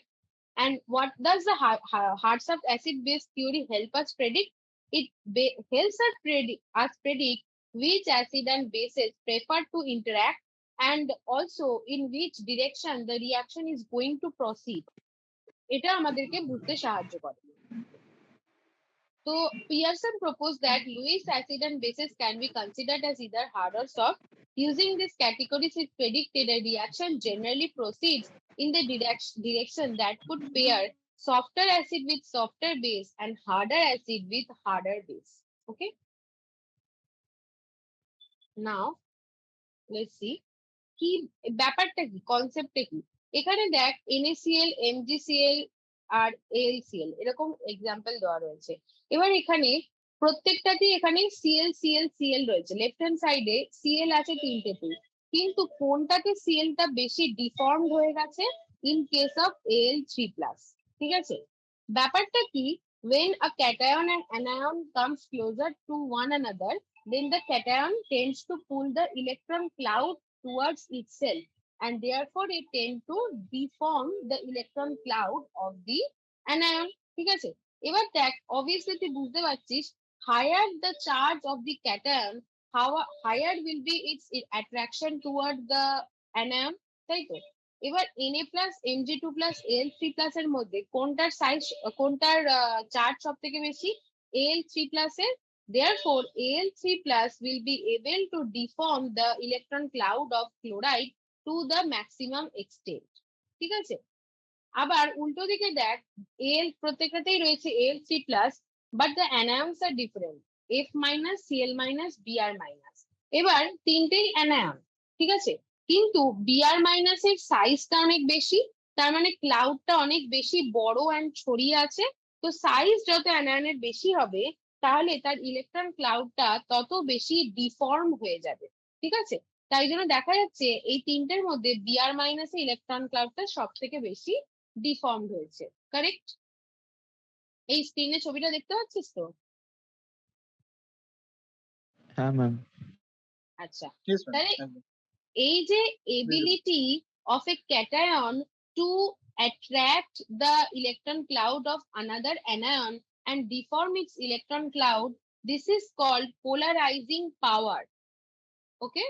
And what does the hard soft acid base theory help us predict? It helps us predict which acid and bases prefer to interact, and also in which direction the reaction is going to proceed. এটা আমাদেরকে বুঝতে সাহায্য করে। So Pearson proposed that Lewis acid and bases can be considered as either hard or soft. Using these categories, it predicted a reaction generally proceeds in the direction that could pair softer acid with softer base and harder acid with harder base. Okay. Now let's see কি ব্যাপারটা কি, কনসেপ্টটা কি। এখানে দেখ NaCl, MgCl আর AlCl এরকম example দেওয়া রয়েছে। এবার এখানে প্রত্যেকটাতেই এখানে Cl Cl Cl রয়েছে, লেফট হ্যান্ড সাইডে Cl আছে 3টে, কিন্তু কোনটাতে Cl টা বেশি ডিফর্ম হয়ে গেছে? ইন কেস অফ Al3+, ঠিক আছে? ব্যাপারটা কি, when a cation and anion comes closer to one another, then the cation tends to pull the electron cloud towards itself, and therefore it tend to deform the electron cloud of the anion, ঠিক আছে? এবার দেখ, obviously তুই বুঝতে পারছিস, higher the charge of the cation, how higher will be its attraction toward the anion, তাই তো? এবার Na+, Mg2+, Al3+ এর মধ্যে কোনটার সাইজ, কোনটার চার্জ সব থেকে বেশি? Al3+ এর। Therefore Al3+ will be able to deform the electron cloud of chloride to the maximum extent, ঠিক আছে? আবার উল্টো দিকে দেখ, প্রত্যেকটাতেই রয়েছে Al3+, but the anions are different, F-, Cl-, Br-। এবার তিনটেই অ্যানায়ন, ঠিক আছে, কিন্তু Br- এর সাইজটা অনেক বেশি, তার মানে ক্লাউডটা অনেক বেশি বড় অ্যান্ড ছড়িয়ে আছে। তো সাইজ যত অ্যানায়নের বেশি হবে, তাহলে তার ইলেকট্রন ক্লাউডটা তত বেশি ডিফর্ম হয়ে যাবে, ঠিক আছে? তাই জন্য দেখা যাচ্ছে এই তিনটের মধ্যে Br- এর ইলেকট্রন ক্লাউডটা সব থেকে বেশি ডিফর্মড হয়েছে, কারেক্ট? এই স্ক্রিনে ছবিটা দেখতে পাচ্ছিস তো? হ্যাঁ ম্যাম। আচ্ছা, তাহলে এই যে ability of a cation to attract the electron cloud of another anion and deform its electron cloud, this is called polarizing power. Okay,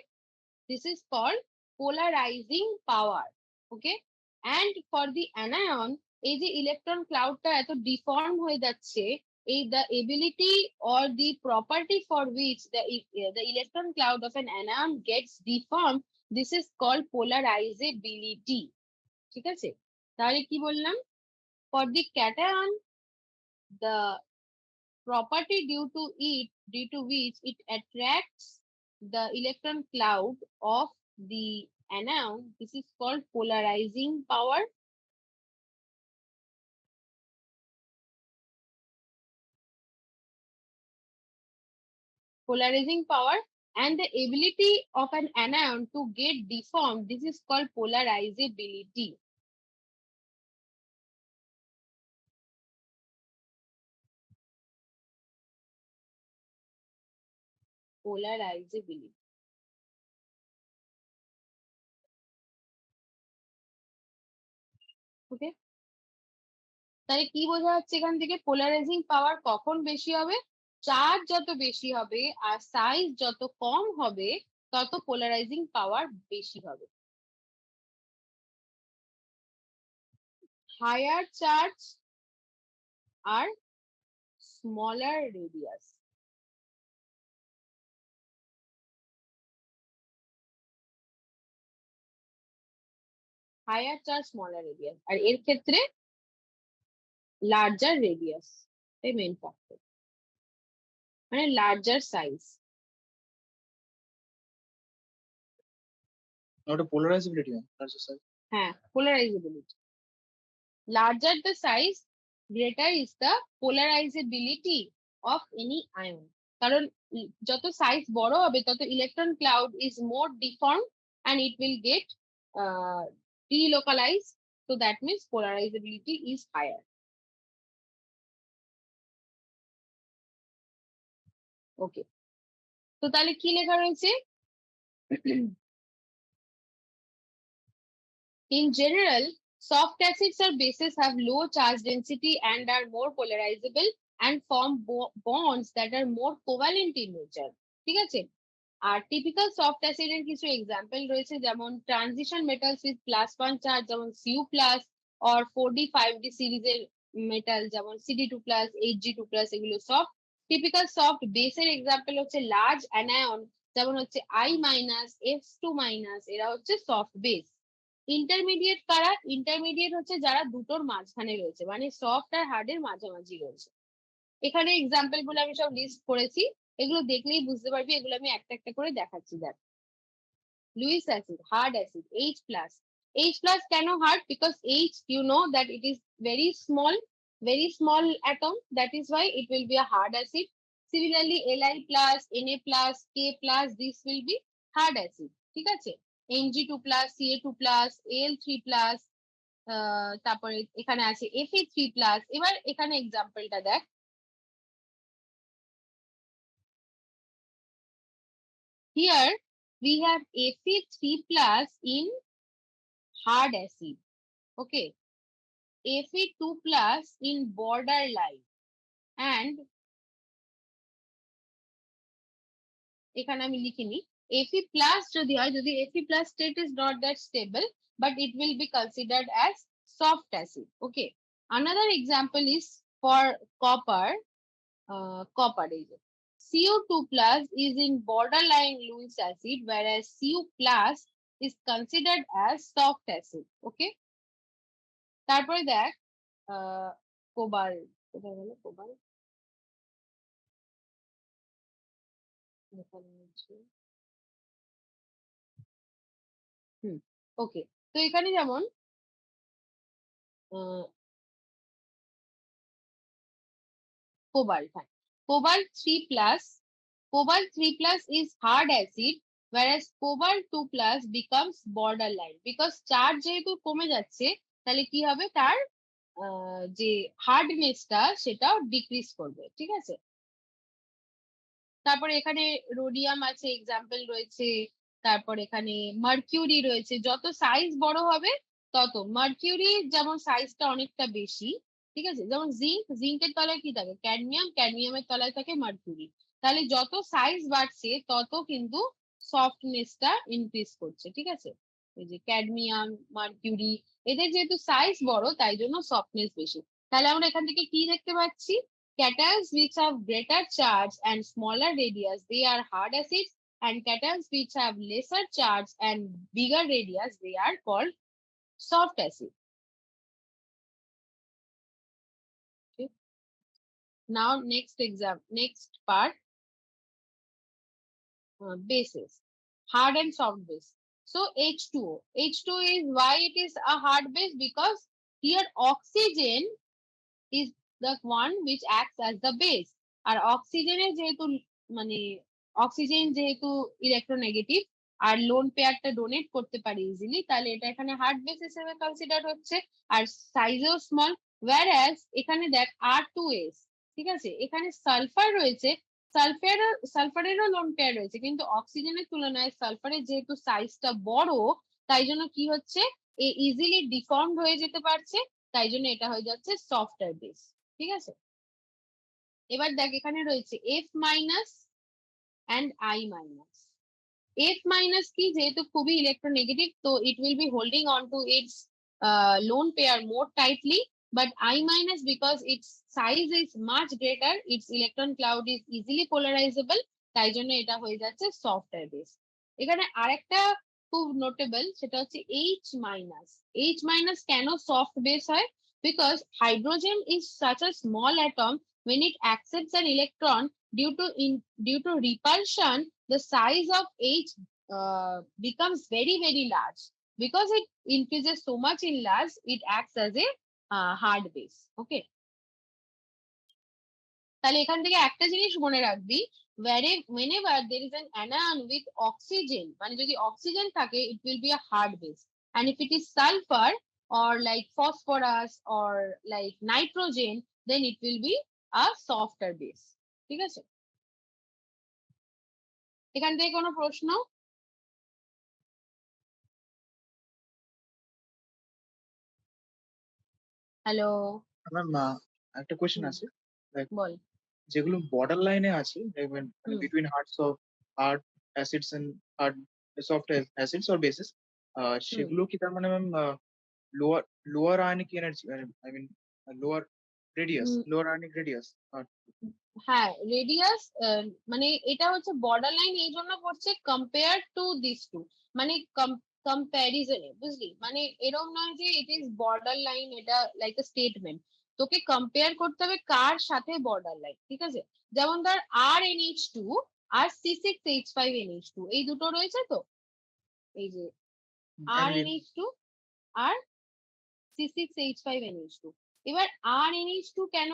this is called polarizing power. Okay, and for the anion, এই যে electron ক্লাউডটা এত deform হয়ে যাচ্ছে, এই the ability or the property for which the electron cloud of an anion gets deformed, this is called polarizability, ঠিক আছে? তাহলে কি বললাম? For the cation, the property due to which it attracts the electron cloud of the anion, this is called polarizing power. Polarizing power, and the ability of an anion to get deformed, this is called polarizability. Polarizability. ওকে, তাহলে কি বোঝা যাচ্ছে এখান থেকে? Polarising পাওয়ার কখন বেশি হবে? Charge যত বেশি হবে আর সাইজ যত কম হবে, তত পোলারাইজিং পাওয়ার বেশি হবে। হায়ার চার্জ আর smaller radius, higher charge smaller radius, আর এর ক্ষেত্রে লার্জার রেডিয়াস, এই মেইন ফ্যাক্টর, মানে লার্জার সাইজ। ওটা পোলারাইজেবিলিটি, লার্জার সাইজ। হ্যাঁ, পোলারাইজেবিলিটি। Larger the size, greater is the polarizability of any ion. কারণ যত সাইজ বড় হবে তত electron cloud is more deformed and it will get delocalized, so that means polarizability is higher. Okay, তো তাহলে কি লেখা রয়েছে? In general, soft acids or bases have low charge density and are more polarizable and form bonds that are more covalent in nature, ঠিক আছে? আর typical soft অ্যাসিডের কিছু example রয়েছে, যেমন ট্রানজিশন মেটালস উইথ +1 চার্জ যেমন Cu+, or 4D 5D সিরিজের metal যেমন CD2+, Hg2+, এগুলো সফট। টিপিক্যাল সফট বেসের এক্সাম্পল হচ্ছে লার্জ অ্যানায়ন যেমন হচ্ছে I-, F2-, এরা হচ্ছে সফট বেস। ইন্টারমিডিয়েট কারা? ইন্টারমিডিয়েট হচ্ছে যারা দুটোর মাঝখানে রয়েছে, মানে সফট আর হার্ডের মাঝামাঝি রয়েছে। এখানে এক্সাম্পল গুলো আমি সব লিস্ট করেছি, এগুলো দেখলেই বুঝতে পারবি, এগুলো আমি একটা একটা করে দেখাচ্ছি। দেখ, Luis acid, hard acid, H+, H plus কেন hard? Because H, you know that it is very small atom. That is why it will be a hard acid. Similarly, Li plus, Na plus, K plus, this will be hard acid. ঠিক আছে? Mg2 plus, Ca2 plus, Al3 plus, তারপরে এখানে আছে Fe3 plus. এবার এখানে এক্সাম্পলটা দেখ। Here we have Fe3 plus in hard acid. Okay. Fe2 plus in borderline, and এখানে আমি লিখিনি Fe plus যদি হয়, যদি Fe plus state is not that stable, but it will be considered as soft acid. Okay. Another example is for copper. Copper is Cu2 plus is in borderline Lewis acid, whereas Cu plus is considered as soft acid. Okay. তারপরে দেখ কোবাল, কোথায় গেল কোবাল? ওকে, তো এখানে যেমন cobalt, cobalt 3 plus, cobalt 3 plus is hard acid, whereas cobalt 2 plus becomes borderline, because charge যেহেতু কমে যাচ্ছে তাহলে কি হবে, তার যে হার্ডনেসটা সেটাও ডিক্রিজ করবে। ঠিক আছে, তারপরে এখানে রোডিয়াম আছে, এক্সাম্পল রয়েছে, তারপর এখানে মার্কিউরি রয়েছে। যত সাইজ বড় হবে তত, মার্কিউরি যেমন সাইজটা অনেকটা বেশি, ঠিক আছে, যেমন জিঙ্কের তলায় কি থাকে, ক্যাডমিয়ামের তলায় থাকে মার্কিউরি। তাহলে যত সাইজ বাড়ছে তত কিন্তু সফটনেসটা ইনক্রিজ করছে। ঠিক আছে, এই যে ক্যাডমিয়াম, মার্কিউরি, এদের যেহেতু সাইজ বড় তাই জন্য সফটনেস বেশি। তাহলে আমরা এখান থেকে কি দেখতে পাচ্ছি, cations which have greater charge and smaller radius, they are hard acids, and cations which have lesser charge and bigger radius, they are called soft acid. Okay. Now next part, bases, hard and soft base. So H2O, H2O is why it is a hard base, because here oxygen is the one which acts as the base, আর অক্সিজেনের যেহেতু মানে oxygen যেহেতু electronegative আর loan পেয়ারটা donate করতে পারে easily, তাহলে এটা এখানে হার্ড বেস হিসেবে কনসিডার হচ্ছে, আর সাইজও স্মল। whereas এখানে দেখ R2S, ঠিক আছে, এখানে সালফার রয়েছে, সালফারেরও লোন পেয়ার রয়েছে, কিন্তু অক্সিজেনের তুলনায় সালফারের যেহেতু সাইজটা বড়, তাই জন্য কি হচ্ছে, ইজিলি ডিফর্মড হয়ে যেতে পারছে, তাই জন্য এটা হয়ে যাচ্ছে সফটওয়্যার বেস। ঠিক আছে, এবার দেখ এখানে রয়েছে F minus and I minus. F minus কি, যেহেতু খুবই ইলেকট্রোনেগেটিভ, তো it will be holding on to its lone pair more tightly, but I minus, because its size is much greater, its electron cloud is easily polarizable, তাই জন্য এটা হয়ে যাচ্ছে software base. এখানে আরেকটা খুব নোটেবল, সেটা হচ্ছে H মাইনাস। H মাইনাস কেন সফট বেস হয়, because hydrogen is such a small atom, when it accepts an electron due to repulsion, the size of H becomes very very large. Because it increases so much in large, it acts as a hard base. Okay, তাহলে এখান থেকে একটা জিনিস মনে রাখবি, whenever there is an anion with oxygen, মানে যদি oxygen থাকে, it will be a hard base, and if it is sulfur or like phosphorus or like nitrogen, then it will be a softer base. ঠিক আছে, এখান থেকে কোনো প্রশ্ন? Hello ma'am, একটা কোশ্চেন আছে, বল। যেগুলো বর্ডার লাইনে আছে, দেখবেন between hard acids and hard soft acids or bases, সেগুলো কি তার মানে ma'am lower ionic energy, I mean lower ionic radius? হ্যাঁ, রেডিয়াস, মানে এটা হচ্ছে বর্ডার লাইন এই জন্য পড়ছে কম্পেয়ার টু দিস টু, মানে কম্প্যারিজনে, বুঝলি, মানে এরকম নয় যে ইট ইজ বর্ডার লাইন, এটা লাইক এ স্টেটমেন্ট, তোকে কম্পেয়ার করতে হবে কার সাথে বর্ডার লাইন। ঠিক আছে, যেমন ধর RnH2 আর C6H5NH2, এই দুটো রয়েছে, তো এই যে RnH2 আর C6H5NH2। এবার RNH2 কেন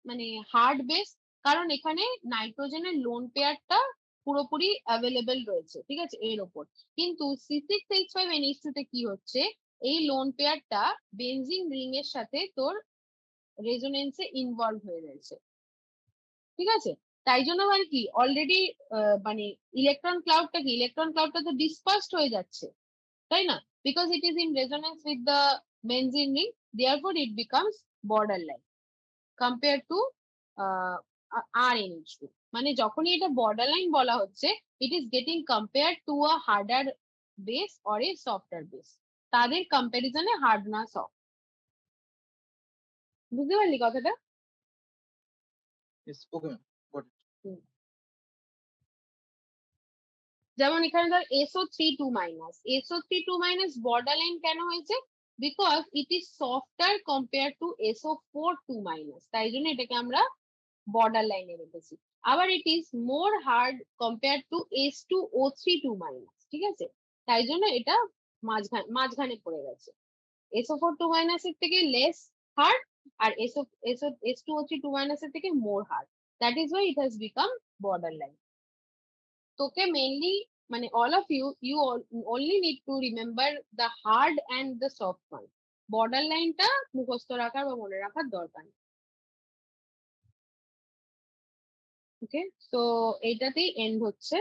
মানে হার্ড বেস? কারণ এখানে নাইট্রোজেনের লোন পেয়ারটা পুরোপুরি অ্যাভেলেবেল রয়েছে, ঠিক আছে, এর ওপর। কিন্তু C6H5NH2 তে কি হচ্ছে, এই লোন পেয়ারটা বেনজিন রিং এর সাথে তোর রেজোনেন্সে ইনভলভ হয়ে রয়েছে, ঠিক আছে। তাই জন্য আর কি অলরেডি মানে ইলেকট্রন ক্লাউডটা তো ডিসপার্সড হয়ে যাচ্ছে, তাই না? Because it is in resonance with the benzene ring, therefore it becomes borderline compared to RNH2। মানে যখনই এটা borderline বলা হচ্ছে, it is getting compared to a harder base or a softer base, তাদের কম্পারিজনে হার্ড না সফট। বুঝতে পারলি কথাটা? Yes, okay, ma'am. Got it. যেমন এখানে ধর SO3 2 borderline কেন হয়েছে? Because it is softer compare to SO4 2, তাই জন্য এটাকে আমরা বর্ডার লাইনে রেখেছি। আবার it is more hard compare to S2O3 2, ঠিক আছে, তাই জন্য এটা মাঝখানে পড়ে গেছে। SO4 2 এর থেকে লেস হার্ড, আর S2O3 2 এর থেকে মোর hard, that is why it has become border line. তোকে মেইনলি মানে all of you only need to remember the hard and the soft one, border লাইনটা মুখস্থ রাখার বা মনে রাখার দরকার। ওকে, তো এইটাতেই এন্ড হচ্ছে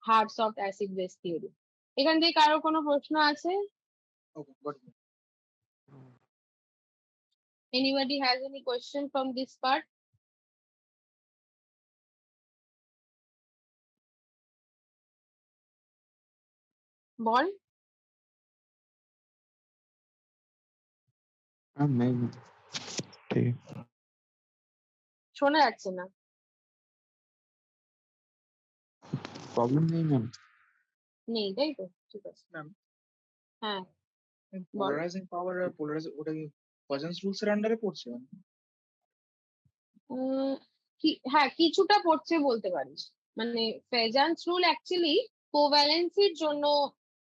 hard soft acid base theory. এখান থেকে কারো কোনো প্রশ্ন আছে? Anybody has any question from this part? বল। শোনা যাচ্ছে না। প্রবলেম নেই ম্যাম? নেই, তাই তো, ঠিক আছে। ম্যাম, হ্যাঁ, পোলারাইজিং পাওয়ার আর পোলারাইজিং ওটা কি পজেন্স রুলস এর আন্ডারে পড়ছে? হ্যাঁ কিছুটা পড়ছে বলতে পারিস। মানে ফেজান্স রুল অ্যাকচুয়ালি কোভ্যালেন্সির জন্য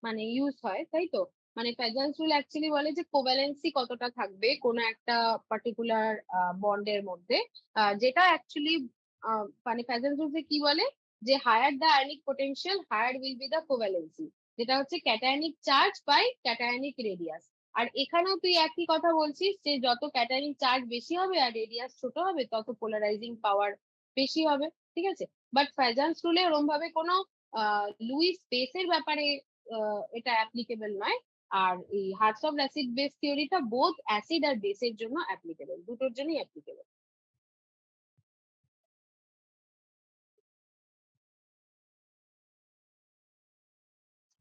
মানে ইউজ হয়, তাই তো। মানে ফেজান্স রুল অ্যাকচুয়ালি বলে যে কোভ্যালেন্সি কতটা থাকবে কোনো একটা পার্টিকুলার বন্ডের মধ্যে, যেটা অ্যাকচুয়ালি মানে ফেজান্স রুলসে কি বলে যে higher the ionic potential higher will be the covalency, যেটা হচ্ছে cationic charge by cationic radius. আর এখানেও তুই একই কথা বলছিস যে যত ক্যাটায়নিক চার্জ বেশি হবে আর রেডিয়াস ছোট হবে তত পোলারাইজিং পাওয়ার বেশি হবে, ঠিক আছে। বাট ফেজান্স রুলে ওরম ভাবে কোনো লুইস বেসের ব্যাপারে এটা অ্যাপ্লিকেবল নয়। আর এই হার্টস অফ অ্যাসিড বেস থিওরিটা বোথ অ্যাসিড আর বেসের জন্য অ্যাপ্লিকেবল, দুটোর জন্যই অ্যাপ্লিকেবল।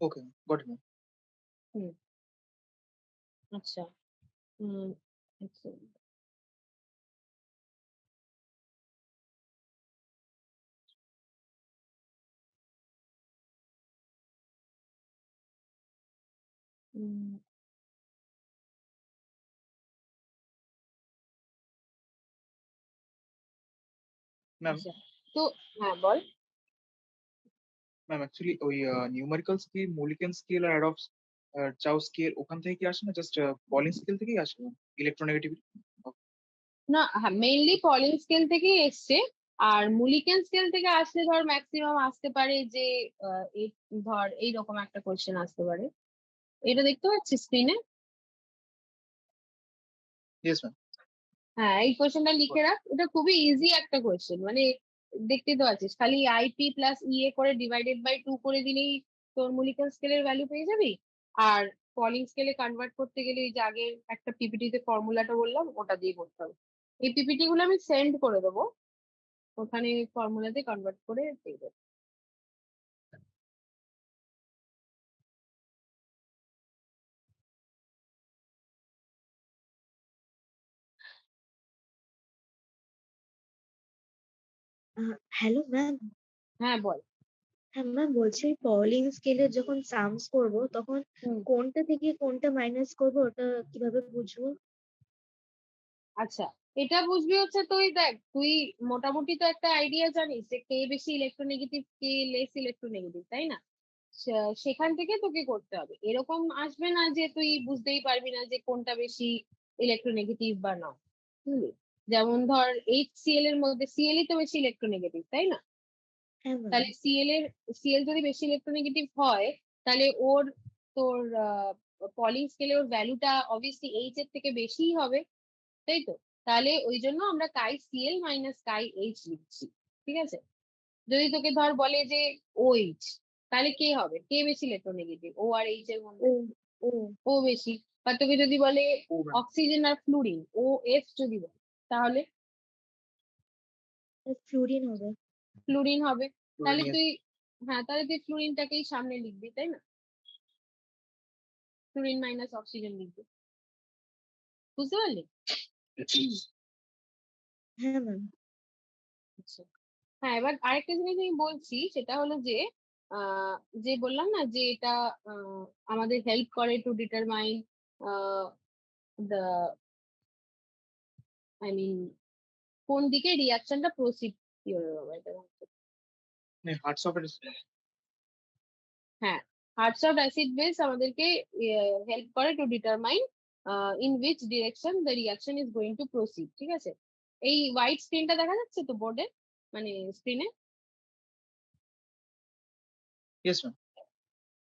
ওকে, গট ইট। হুম, আচ্ছা, হুম, আচ্ছা। ম্যাম, তো হ্যাঁ বল। ম্যাম অ্যাকচুয়ালি ওই নিউমেরিক্যাল স্কেল, মোলিকেন স্কেল আর অ্যাডপস চাও স্কেল ওখান থেকে কি আসে না, জাস্ট পলিং স্কেল থেকেই আসে ইলেকট্রোনেগেটিভিটি? না, হ্যাঁ মেইনলি পলিং স্কেল থেকেই এসছে। আর মুলিকেন স্কেল থেকে আসলে ধর ম্যাক্সিমাম আসতে পারে যে ধর এইরকম একটা কোয়েশ্চেন আসতে পারে। এটা দেখতে পাচ্ছিস স্ক্রিনে? Yes ma'am. হ্যাঁ, এই কোয়েশ্চেনটা লিখে রাখ, এটা খুবই ইজি একটা কোয়েশ্চেন। মানে দেখতে তো আছিস, খালি আইপি প্লাস ইএ করে ডিভাইডেড বাই 2 করে দিলেই তোর মুলিকেন স্কেলের ভ্যালু পেয়ে যাবি। আর পলিং স্কেলে কনভার্ট করতে গেলে এই যে আগের একটা পিপিটিতে ফর্মুলাটা বললাম ওটা দিয়ে করতে হবে। এই পিপিটি গুলো আমি সেন্ড করে দেবো, ওখানে ফর্মুলাতে কনভার্ট করে দিয়ে দেবো। Hello ma'am. হ্যাঁ বল। হ্যাঁ ম্যাম, বলছি পলিং স্কেলের যখন সামস করব তখন কোনটা থেকে কোনটা মাইনাস করব ওটা কিভাবে বুঝবো? আচ্ছা, এটা বুঝবি হচ্ছে তুই দেখ, তুই মোটামুটি তো একটা আইডিয়া জানিস যে কে বেশি ইলেকট্রোনেগেটিভ কে লেস ইলেকট্রোনেগেটিভ, তাই না? সেখান থেকে তোকে করতে হবে, এরকম আসবে না যে তুই বুঝতেই পারবি না যে কোনটা বেশি ইলেকট্রোনেগেটিভ বা না, বুঝলি? যেমন ধর HCl এর মধ্যে Cl তো বেশি ইলেকট্রোনেগেটিভ, তাই না? তাহলে Cl যদি বেশি ইলেকট্রোনেগেটিভ হয়, তাহলে ওর তোর পলিং স্কেলে ওর ভ্যালুটা অবভিয়াসলি H এর থেকে বেশিই হবে, তাই তো? তাহলে ওই জন্য আমরা কাই Cl মাইনাস কাই H লিখছি, ঠিক আছে? যদি তোকে ধর বলে যে OH, তাহলে কে হবে, কে বেশি ইলেকট্রোনেগেটিভ, ও আর H এর মধ্যে? ও বেশি। বা তোকে যদি বলে অক্সিজেন আর ফ্লুরিন, OF যদি বলে, তাহলে ফ্লুরিন হবে। ফ্লুরিন হবে। তাহলে তুই তাহলে তুই ফ্লুরিনটাকেই সামনে লিখবি, তাই না? ফ্লুরিন মাইনাস অক্সিজেন লিখবি, বুঝতে পারলি? হ্যাঁ ম্যাম। আচ্ছা, হ্যাঁ, এবার আরেকটা জিনিস আমি বলছি, সেটা হলো যে যে বললাম না যে এটা আমাদের হেল্প করে to determine the, I mean কোন দিকে রিয়াকশনটা প্রসিড হ্যাঁ, হার্টস অফ অ্যাসিড বেস আমাদেরকে হেল্প করে to determine in which direction the reaction is going to proceed, ঠিক আছে? এই হোয়াইট স্ক্রিনটা দেখা যাচ্ছে তো বোর্ডে, মানে স্ক্রিনে?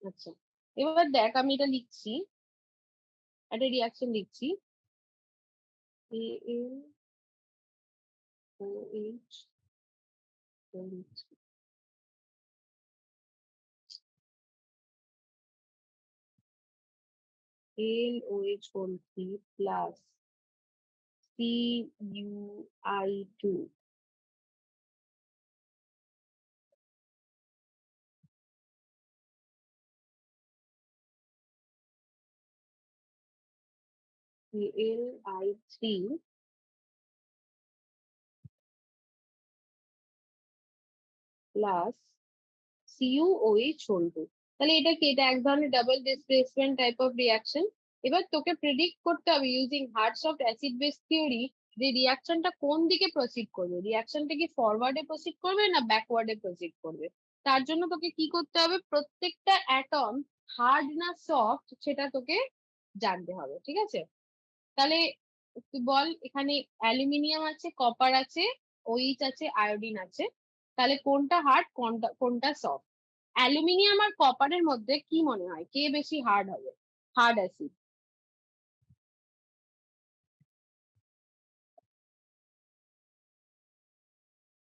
আচ্ছা, এবার দেখ আমি এটা লিখছি, একটা রিয়াকশন লিখছি, ALOH LOH whole 3 plus CuI2 Li3 plus CuOH whole 2। তাহলে এটা কি, এটা এক ধরনের double displacement type of reaction. এবার তোকে প্রেডিক্ট করতে হবে using hertz-of acid base theory যে রিয়াকশনটা কোন দিকে প্রসিড করবে, রিয়াকশনটা কি ফরওয়ার্ডে প্রসিড করবে না ব্যাকওয়ার্ডে প্রসিড করবে। তার জন্য তোকে কি করতে হবে, প্রত্যেকটা অ্যাটম হার্ড না সফট সেটা তোকে জানতে হবে, ঠিক আছে? তাহলে তুই বল, এখানে অ্যালুমিনিয়াম আছে, কপার আছে, OH আছে, আয়োডিন আছে, তাহলে কোনটা হার্ড কোনটা সফট? অ্যালুমিনিয়াম আর কপারের মধ্যে কি মনে হয় কে বেশি হার্ড হবে, হার্ড অ্যাসিড?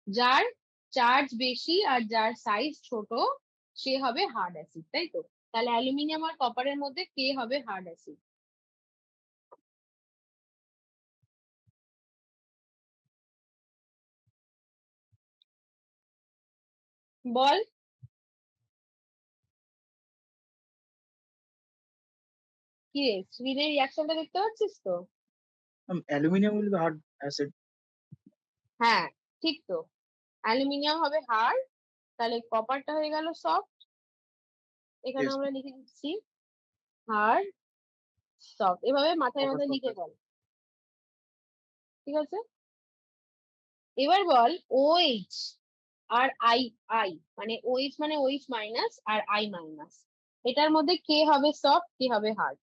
যার চার্জ বেশি আর যার সাইজ ছোট সে হবে হার্ড অ্যাসিড, তাই তো? তাহলে অ্যালুমিনিয়াম আর কপারের মধ্যে কে হবে হার্ড অ্যাসিড? বল। কি রে, স্ক্রিনের রিয়াকশনটা দেখতে পাচ্ছিস তো? Aluminium will be hard acid. হ্যাঁ, ঠিক তো, অ্যালুমিনিয়াম হবে হার্ড, তাহলে কপারটা হয়ে গেল সফট। এখানে আমরা লিখে দিচ্ছি হার্ড সফট, এভাবে মাথায় মাথায় লিখে ফেল, ঠিক আছে? এবার বল OH আর আই, মানে OH মানে OH মাইনাস আর I মাইনাস, এটার মধ্যে কে হবে সফট কে হবে হার্ড?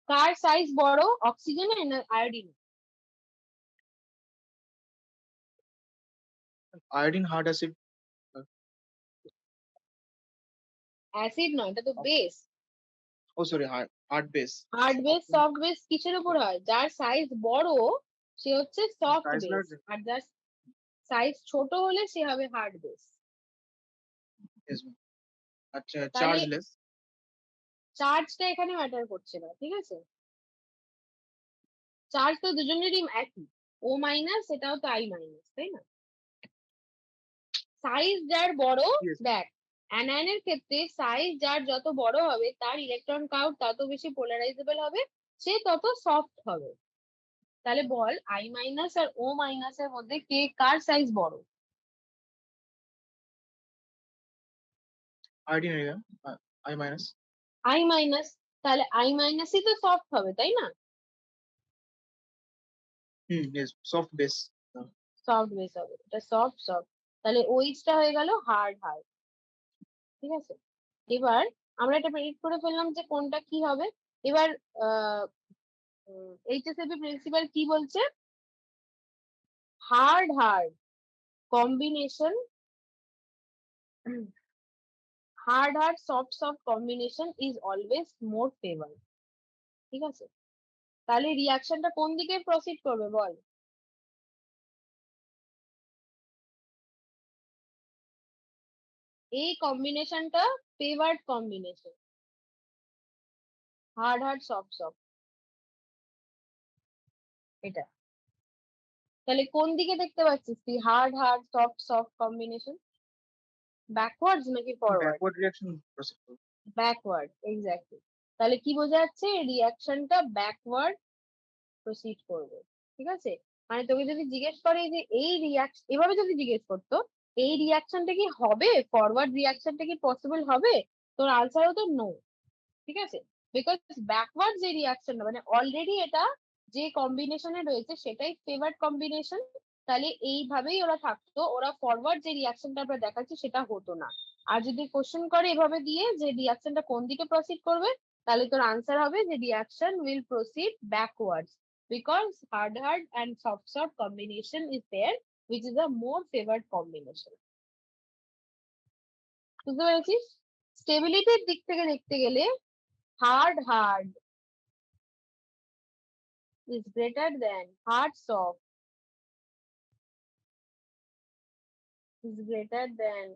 কার সাইজ বড়, অক্সিজেনের না iodine? Iodine hard acid. Acid নয়, এটা তো বেস। ও sorry, hard base. Hard base soft base কিসের উপর হয়, যার সাইজ বড় সে হচ্ছে সফট বেস, আর যার সাইজ ছোট হলে সে হবে হার্ড বেস। আচ্ছা, চার্জলেস। চার্জটা এখানে ম্যাটার করছে না, ঠিক আছে? চার্জ তো দুজনেরই একই, ও মাইনাস এটাও তো I মাইনাস, তাই না? সাইজ যার বড়, দেখ অ্যানায়নের ক্ষেত্রে সাইজ যার যত বড় হবে তার ইলেকট্রন কাউন্ট তত বেশি পোলারাইজেবল হবে, সে তত সফট হবে, তাহলে বল I মাইনাস আর O মাইনাস এর মধ্যে কে কার সাইজ বড়? I minus. I মাইনাস, তাহলে I মাইনাসই তো সফট হবে, তাই না? Soft base. সফট বেস হবে, এটা সফট সফট। তাহলে ওইচটা হয়ে গেল হার্ড হার্ড। ঠিক আছে, এবার আমরা এটা প্রেডিক্ট করে ফেললাম যে কোনটা কি হবে। এবার HSAB প্রিন্সিপাল কি বলছে? Hard hard combination, hard hard soft soft combination is always more favour. ঠিক আছে, তাহলে রিয়াকশনটা কোন দিকে প্রসিড করবে বল? এই কম্বিনেশনটা favoured combination, hard hard soft soft, এটা। তাহলে কোন দিকে দেখতে পাচ্ছিস তুই hard hard soft soft combination? Backwards নাকি ফরওয়ার্ড? ব্যাকওয়ার্ড রিঅ্যাকশন প্রসেস করবে। Backward, exactly. তাহলে কি বোঝা যাচ্ছে? রিয়াকশনটা ব্যাকওয়ার্ড প্রসিড করবে। ঠিক আছে, মানে তোকে যদি জিজ্ঞেস করে যে এই রিয়াকশন, এভাবে যদি জিজ্ঞেস করতো এই রিয়াকশনটা কি হবে, ফরওয়ার্ড রিয়াকশনটা কি পসিবল হবে, তোর আনসার হতো নো। ঠিক আছে, বিকজ ব্যাকওয়ার্ড যে রিয়াকশনটা মানে অলরেডি এটা যে কম্বিনেশনে রয়েছে সেটাই ফেভার্ড কম্বিনেশন, তাহলে এইভাবেই ওরা থাকতো, ওরা ফরওয়ার্ড যে রিয়াকশনটা আমরা দেখাচ্ছি সেটা হতো না। আর যদি কোশ্চেন করে এভাবে দিয়ে যে রিয়াকশনটা কোন দিকে প্রসিড করবে, তাহলে তোর আনসার হবে যে reaction will proceed backwards because hard hard and soft soft combination is there which is a more favored combination. বুঝতে পেরেছিস? স্টেবিলিটির দিক থেকে দেখতে গেলে hard hard is greater than hard soft is greater than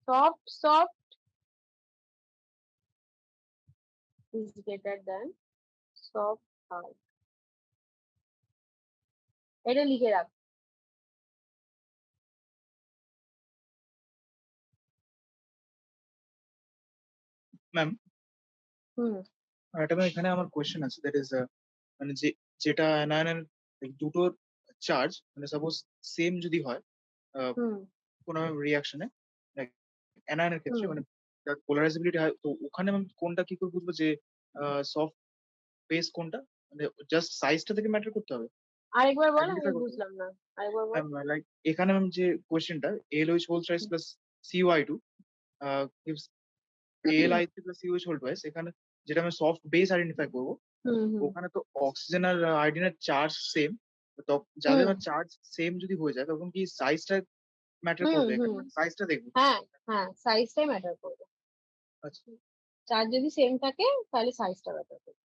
soft soft is greater than soft hard. এটা লিখে রাখ। Ma'am, হুম এটা এখানে আমার কোয়েশ্চেন আছে, দ্যাট ইজ মানে যেটা অ্যানায়নের দুটোর চার্জ মানে সাপোজ সেম যদি হয় হুম কোনো রিয়াকশনে, অ্যানায়নের ক্ষেত্রে হুম মানে পোলারাইজেবিলিটি হয়, তো ওখানে আমি কোনটা কি করে বুঝবো যে সফট বেস কোনটা? মানে জাস্ট সাইজটা থেকে ম্যাটার করতে হবে, আরেকবার বল, আমি আইডেন্টিফাই করতে হবে। বুঝলাম না, আরেকবার বল। লাইক এখানে ম্যাম যে কোয়েশ্চেনটা LOH whole thrice plus COI2 gives AlI3 plus COH whole twice, এখানে যেটা আমি সফট বেস আইডেন্টিফাই করবো, হুম হুম ওখানে তো অক্সিজেন আর আয়োডিনের চার্জ সেম, তো যাদের হুম চার্জ সেম যদি হয়ে যায় তখন কি সাইজটা ম্যাটার হুম করবে? এখানে হুম মানে সাইজটা দেখবো। হ্যাঁ হ্যাঁ, সাইজটাই ম্যাটার করবে। আচ্ছা, চার্জ যদি সেম থাকে তাহলে সাইজটা ম্যাটার করবে।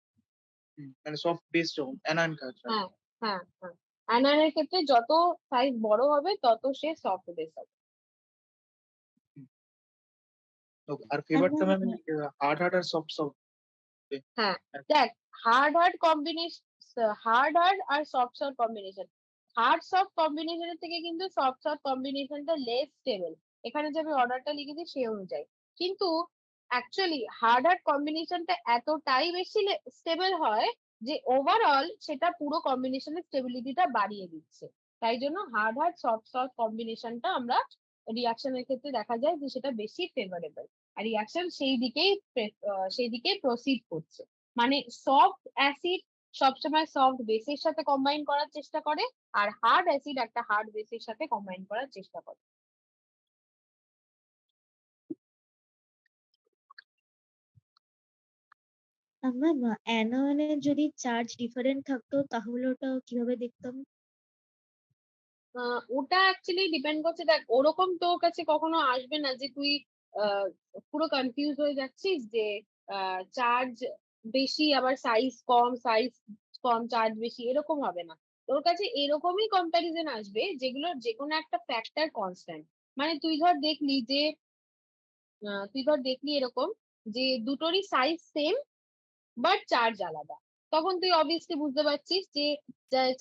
মানে সফট বেস যখন অ্যানায়ন কাজ হয়। হ্যাঁ হ্যাঁ হ্যাঁ, অ্যানায়নের ক্ষেত্রে যত সাইজ বড় হবে তত সে সফট বেস হবে। Okay, আর ফেভারটা ম্যাম হার্ড হার্ড আর সফট সফট। হ্যাঁ, দেখ, hard hard combination, hard hard আর soft soft combination, hard soft কম্বিনেশনের থেকে কিন্তু সফট সফট কম্বিনেশনটা লেস স্টেবল। এখানে যে আমি অর্ডারটা লিখেছি সেই অনুযায়ী, কিন্তু অ্যাকচুয়ালি হার্ড হার্ড কম্বিনেশনটা এতটাই বেশি স্টেবল হয় যে ওভারঅল সেটা পুরো কম্বিনেশনের স্টেবিলিটিটা বাড়িয়ে দিচ্ছে। তাই জন্য হার্ড হার্ড সফট সফট কম্বিনেশনটা আমরা রিয়াকশনের ক্ষেত্রে দেখা যায় যে সেটা বেশি ফেভারেবল, আর রিয়াকশন সেই দিকেই প্রসিড করছে। মানে সফট অ্যাসিড সবসময় সফট বেসের সাথে কম্বাইন করার চেষ্টা করে, আর হার্ড অ্যাসিড একটা হার্ড বেসের সাথে কম্বাইন করার চেষ্টা করে। ম্যাম, অ্যানোয়নের যদি চার্জ ডিফারেন্ট থাকতো তাহলে ওটা কিভাবে দেখতাম? ওটা অ্যাকচুয়ালি ডিপেন্ড করছে, দেখ ওরকম তোর কাছে কখনো আসবে না যে তুই আহ, পুরো কনফিউজ হয়ে যাচ্ছিস যে চার্জ বেশি আবার সাইজ কম, সাইজ কম চার্জ বেশি, এরকম হবে না। তোর কাছে এরকমই কম্প্যারিজন আসবে যেগুলোর যে কোনো একটা ফ্যাক্টর কনস্ট্যান্ট। মানে তুই ধর দেখলি এরকম যে দুটোরই সাইজ সেম বাট চার্জ আলাদা, তখন তুই অবভিয়াসলি বুঝতে পারছিস যে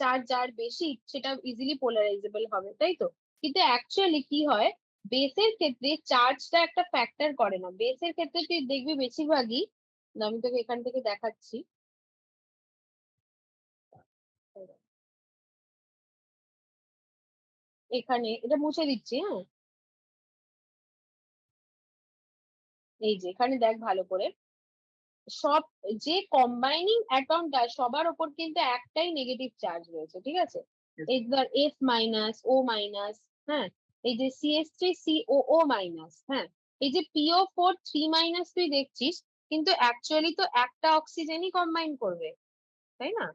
চার্জ যার বেশি সেটা ইজিলি পোলারাইজেবল হবে, তাই তো? কিন্তু অ্যাকচুয়ালি কি হয়, বেসের ক্ষেত্রে চার্জটা একটা ফ্যাক্টর করে না। বেসের ক্ষেত্রে তুই দেখবি বেশিরভাগই, আমি তোকে এখান থেকে দেখাচ্ছি, এখানে এটা মুছে দিচ্ছি। হ্যাঁ, এই যে এখানে দেখ ভালো করে, সব যে কম্বাইনিং অ্যাটমটা সবার ওপর কিন্তু একটাই নেগেটিভ চার্জ রয়েছে, ঠিক আছে? এই ধর F মাইনাস ও মাইনাস, হ্যাঁ, এই যে CH3COO মাইনাস, হ্যাঁ, এই যে PO4 3 মাইনাস তুই দেখছিস, কিন্তু অ্যাকচুয়ালি তো একটা অক্সিজেনই কম্বাইন করবে, তাই না?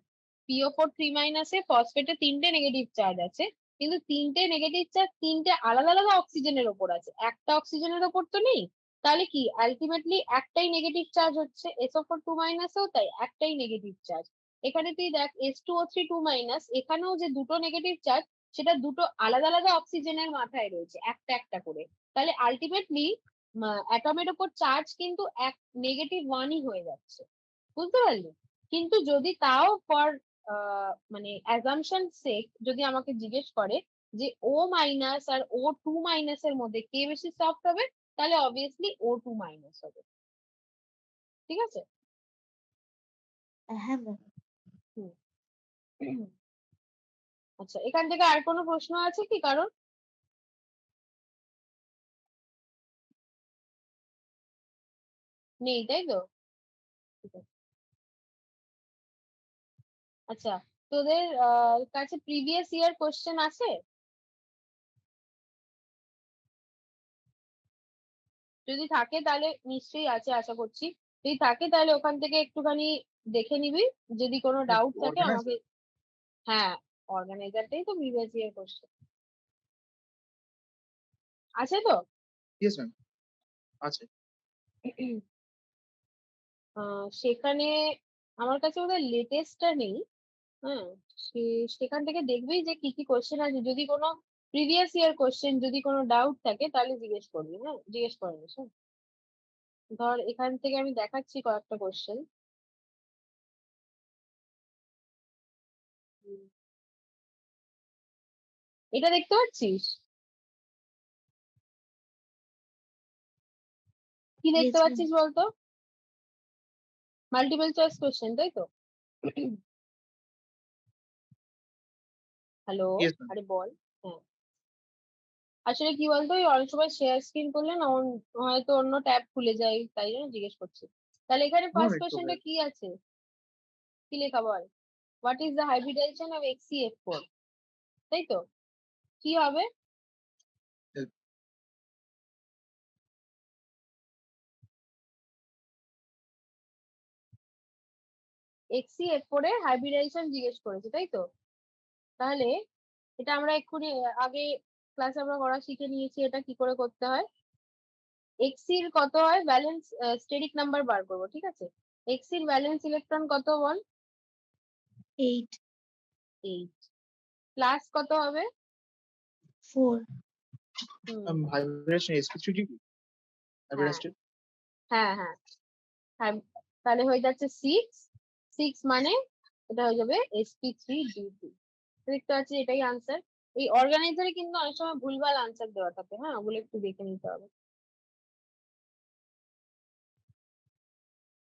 PO4 3 মাইনাসে ফসফেটে 3টে নেগেটিভ চার্জ আছে, কিন্তু 3টে নেগেটিভ চার্জ 3টে আলাদা আলাদা অক্সিজেনের ওপর আছে, একটা অক্সিজেনের ওপর তো নেই। তাহলে কি আলটিমেটলি একটাই নেগেটিভ চার্জ হচ্ছে, SO4 2 মাইনাসেও তাই একটাই নেগেটিভ চার্জ। এখানে তুই দেখ H2O3 2 মাইনাস, এখানেও যে দুটো নেগেটিভ চার্জ, সেটা দুটো আলাদা আলাদা অক্সিজেনের মাথায় রয়েছে একটা একটা করে। তাহলে আলটিমেটলি অ্যাটমের ওপর চার্জ কিন্তু এক নেগেটিভ ওয়ানই হয়ে যাচ্ছে, বুঝতে পারলি? কিন্তু যদি তাও ফর মানে অ্যাজাম্পশন সেক যদি আমাকে জিজ্ঞেস করে যে ও মাইনাস আর O2 মাইনাসের মধ্যে কে বেশি সফট হবে, তাহলে অবভিয়াসলি O2 মাইনাস হবে, ঠিক আছে? হ্যাঁ ম্যাম। আচ্ছা, এখান থেকে আর কোনো প্রশ্ন আছে কি কারণ? নেই, তাই তো? ঠিক আছে। আচ্ছা, তোদের কাছে প্রিভিয়াস ইয়ার কোশ্চেন আছে? যদি থাকে তাহলে নিশ্চয়ই আছে আশা করছি। যদি থাকে তাহলে ওখান থেকে একটুখানি দেখে নিবি, যদি কোনো ডাউট থাকে আমাকে। হ্যাঁ, অর্গানাইজারটাই তো প্রিভিয়াস ইয়ার কোশ্চেন আছে তো? ইয়েস ম্যাম, আছে। সেখানে আমার কাছে ওদের লেটেস্টটা নেই। হ্যাঁ, সেখান থেকে দেখবি যে কি কি কোশ্চেন আছে, যদি কোনো প্রিভিয়াস ইয়ার কোশ্চেন যদি কোনো ডাউট থাকে তাহলে জিজ্ঞেস করবি, হ্যাঁ, জিজ্ঞেস করে নিস। হ্যাঁ, ধর এখান থেকে আমি দেখাচ্ছি কয়েকটা কোশ্চেন। এটা দেখতে পাচ্ছিস? কি দেখতে Yes, ma'am. পাচ্ছিস বলতো? মাল্টিপল চয়েস কোশ্চেন, তাই তো? Hello, yes ma'am. আরে বল। হ্যাঁ, আসলে কি বলতো, ওই অনেক সময় শেয়ার স্ক্রিন করলে না হয়তো অন্য ট্যাব খুলে যায়, তাই জন্য জিজ্ঞেস করছি। তাহলে এখানে নো, ফার্স্ট ইটস ওকে। কোশ্চেনটা কি আছে, কি লেখা বল? What is the hybridisation of HCF4, তাই তো? কি হবে? HCF4 এর হাইব্রিডাইজেশন জিজ্ঞেস করেছে, তাই তো? তাহলে এটা আমরা এক্ষুনি আগে ক্লাসে আমরা করা শিখে নিয়েছি, এটা কি করে করতে হয়। Xc এর কত হয় ব্যালেন্স স্টেরিক নাম্বার বার করবো, ঠিক আছে? Xc এর ব্যালেন্স ইলেকট্রন কত বল? 8, 8 প্লাস কত হবে? 4. হাইব্রিডেশন sp3 হ্যাঁ হাইব্রিডেশন। হ্যাঁ হ্যাঁ হ্যাঁ, তাহলে হয়ে যাচ্ছে 6 মানে এটা হয়ে যাবে sp3d2। দেখতে পাচ্ছি এটাই আনসার। এই অর্গানাইজারে কিন্তু অনেক সময় ভুলভাল আনসার দেওয়া থাকে, হ্যাঁ, ওগুলো একটু দেখে নিতে হবে।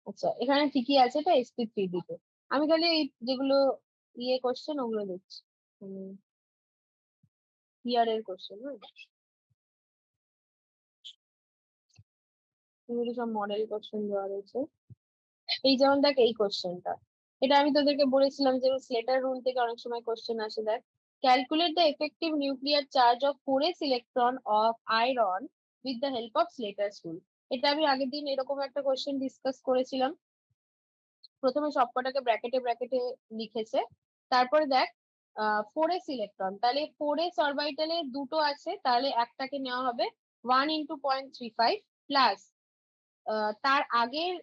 আচ্ছা, এখানে ঠিকই আছে, এটা sp3d2। আমি খালি এই যেগুলো ইয়ে কোশ্চেন ওগুলো দেখছি, ইয়ার এর কোশ্চেন। হ্যাঁ, এগুলো সব মডেল কোশ্চেন দেওয়া রয়েছে। এই যেমন দেখ এই কোশ্চেনটা, এটা আমি তোদেরকে বলেছিলাম যে স্লেটার রুল থেকে অনেক সময় কোশ্চেন আসে। দেখ, calculate the effective nuclear charge of 4s electron of iron with the help of Slater's rule. এটা আমি আগের দিন এরকম একটা কোশ্চেন ডিসকাস করেছিলাম। প্রথমে সবকটাকে ব্র্যাকেটে ব্র্যাকেটে লিখেছে, তারপরে দেখ 4s ইলেকট্রন, তাহলে 4s অরবিটালে দুটো আছে, তাহলে একটাকে নেওয়া হবে 1 × 0.35 প্লাস তার আগের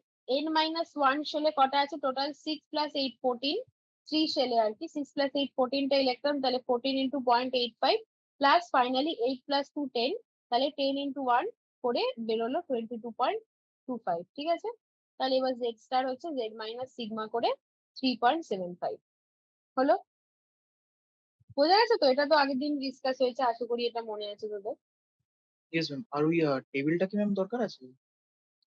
n-1 শেলে কটা আছে টোটাল 6 + 8 14, 3 শেলে আর কি 6 + 8 14টা ইলেকট্রন, তাহলে 14 × 0.85 প্লাস ফাইনালি 8 + 2 10, তাহলে 10 × 1 করে বেরোলো 22.25, ঠিক আছে? তাহলে এবার z স্টার হচ্ছে z - সিগমা করে 3.75 হলো। বোঝা গেছে তো? এটা তো আগের দিন ডিসকাস হয়েছে, আশা করি এটা মনে আছে তোদের। Yes ma'am. আর ওই টেবিলটা কি ম্যাম দরকার আছে?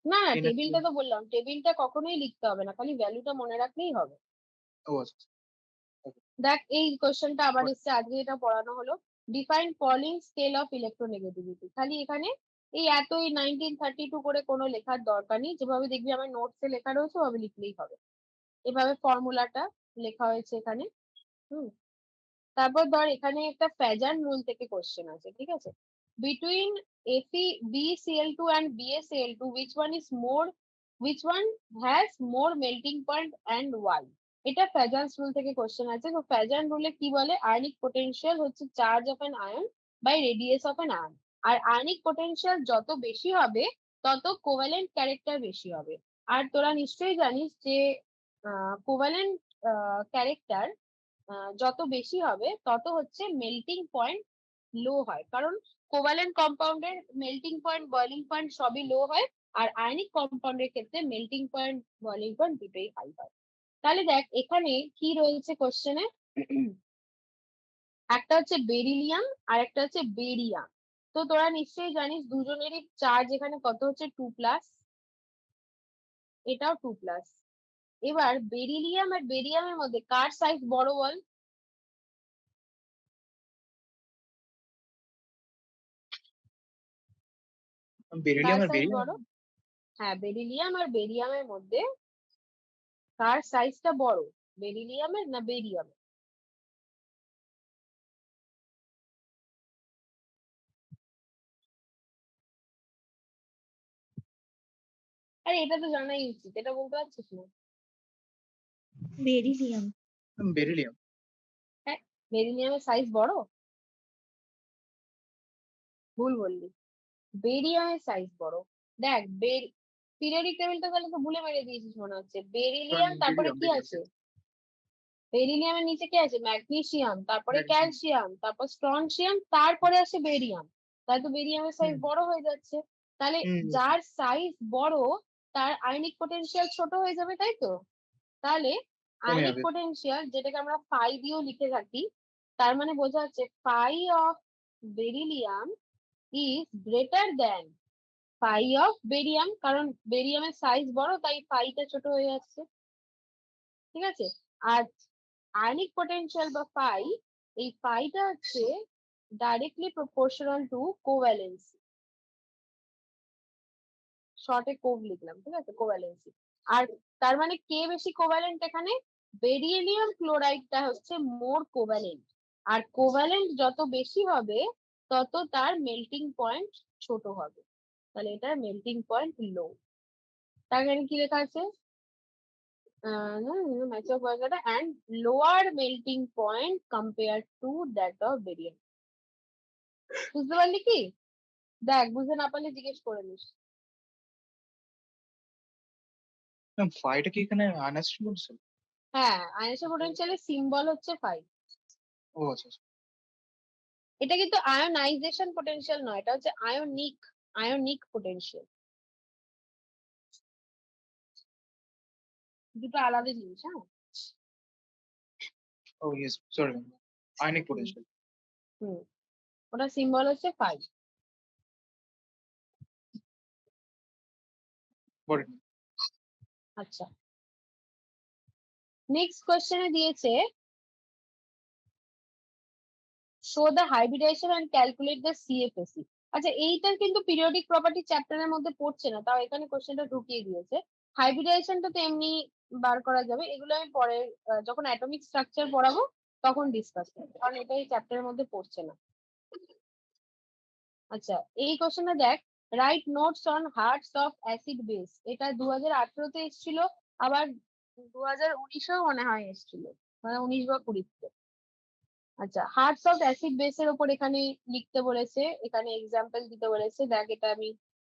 না না, টেবিলটা তো বললাম, টেবিলটা কখনোই লিখতে হবে না, খালি ভ্যালুটা মনে রাখলেই হবে। ও আচ্ছা। দেখ এই কোশ্চেনটা আবার এসছে, আজকে এটা পড়ানো হলো। Define Pauling scale of electronegativity. খালি এখানে এই এতই 1932 করে কোনো লেখার দরকার নেই, যেভাবে দেখবি আমার নোটসে লেখা রয়েছে ওভাবে লিখলেই হবে। এভাবে ফর্মুলাটা লেখা হয়েছে এখানে। তারপর ধর এখানে একটা ফ্যাজান রুল থেকে কোশ্চেন আছে, ঠিক আছে? Between BCl2 and BaCl2, which one has more melting point and why? এটা ফ্যাজানস রুল থেকে কোশ্চেন আছে। তো ফ্যাজান রুলে কি বলে, আয়নিক পোটেনশিয়াল হচ্ছে charge of an ion by radius of an ion. আর আয়নিক পোটেনশিয়াল যত বেশি হবে তত কোভ্যালেন্ট ক্যারেক্টার বেশি হবে। আর তোরা নিশ্চয়ই জানিস যে কোভ্যালেন্ট ক্যারেক্টার যত বেশি হবে তত হচ্ছে মেল্টিং পয়েন্ট লো হয়, কারণ কোভ্যালেন্ট কম্পাউন্ডের মেল্টিং পয়েন্ট, বয়লিং পয়েন্ট সবই লো হয়, আর আয়নিক কম্পাউন্ডের ক্ষেত্রে মেল্টিং পয়েন্ট, বয়লিং পয়েন্ট দুটোই হাই হয়। তাহলে দেখ এখানে কি রয়েছে কোশ্চেনে, একটা হচ্ছে বেরিলিয়াম আর একটা হচ্ছে বেরিয়াম। তো তোরা নিশ্চয়ই জানিস দুজনেরই চার্জ এখানে কত হচ্ছে 2+, এটাও 2+। এবার বেরিলিয়াম আর বেরিয়ামের মধ্যে কার সাইজ বড় বল? বেরিলিয়াম আর সাইজ বেরিয়াম। বড়? হ্যাঁ, বেরিলিয়াম আর বেরিয়ামের মধ্যে কার সাইজটা বড়, বেরিলিয়ামের না বেরিয়ামের? আরে এটা তো জানাই উচিত, এটা বলতে পারছিস না? বেরিলিয়াম। বেরিলিয়াম। হ্যাঁ, বেরিলিয়ামের সাইজ বড়? ভুল বললি, বেরিয়ামের সাইজ বড়। দেখ পিরিয়ডিক টেবিলটা তাহলে তো ভুলে মেরে দিয়েছিস মনে হচ্ছে। বেরিলিয়াম, তারপরে কি আছে? বেরিলিয়ামের নিচে কি আছে? ম্যাগনেসিয়াম, তারপরে ক্যালসিয়াম, তারপর স্ট্রনসিয়াম, তারপরে আসে বেরিয়াম। তাহলে তো বেরিয়ামের সাইজ বড় হয়ে যাচ্ছে। তাহলে যার সাইজ বড় তার আয়নিক পোটেনশিয়াল ছোট হয়ে যাবে, তাই তো? তাহলে আয়নিক পোটেনশিয়াল, যেটাকে আমরা ফাই দিয়েও লিখে থাকি, তার মানে বোঝা যাচ্ছে phi of beryllium is greater than phi of barium, কারণ বেরিয়ামের সাইজ বড় তাই ফাইটা ছোট হয়ে যাচ্ছে, ঠিক আছে? আর আয়নিক পোটেনশিয়াল বা ফাই, এই ফাইটা হচ্ছে ডাইরেক্টলি প্রপোর্শনাল টু কোভ্যালেন্সি। শর্টে কোভ লিখলাম, ঠিক আছে, কোভ্যালেন্সি। আর তার মানে কে বেশি কোভ্যালেন্ট এখানে? বেরিলিয়াম ক্লোরাইডটা হচ্ছে মোর কোভ্যালেন্ট, আর কোভ্যালেন্ট যত বেশি হবে তত তার মেল্টিং পয়েন্ট ছোট হবে, তাহলে এটার মেল্টিং পয়েন্ট লো। তার এখানে কি লেখা আছে? and lower melting point compared to that of barium. বুঝতে পারলি কি? দেখ বুঝতে না পারলে জিজ্ঞেস করে নিস। ফাইটা কি এখানে আনএস্টেড পোটেনশিয়াল? হ্যাঁ, আয়নিক পোটেনশিয়ালের সিম্বল হচ্ছে ফাই। ও আচ্ছা। এটা কিন্তু আয়োনাইজেশন পোটেনশিয়াল নয়, এটা হচ্ছে আয়নিক পোটেনশিয়াল। দুটো আলাদা জিনিস। হ্যাঁ, ও ইয়েস, সরি, আয়নিক পোটেনশিয়াল। ওটা সিম্বল হচ্ছে ফাই। আচ্ছা, নেক্সট কোশ্চেনে দিয়েছে show the hybridization and calculate the CFSE। আচ্ছা, এইটার কিন্তু পিরিয়ডিক প্রপার্টি চ্যাপ্টারের মধ্যে পড়ছে না, তাও এখানে কোশ্চেনটা ঢুকিয়ে দিয়েছে। হাইব্রিডাইজেশনটা তো এমনি বার করা যাবে, এগুলো আমি পরে যখন অ্যাটমিক স্ট্রাকচার পড়াবো তখন ডিসকাস করবো, কারণ এটা এই চ্যাপ্টারের মধ্যে পড়ছে না। আচ্ছা, এই কোশ্চেনটা দেখ, write notes on hearts of acid base. এটা 2018-তে এসেছিল, আবার 2019-এও মনে হয় এসেছিল, মানে 19 বা 20-তে। আচ্ছা, হার্টস অফ অ্যাসিড বেসের উপর এখানে লিখতে বলেছে, এখানে এক্সাম্পল দিতে বলেছে। দেখ এটা আমি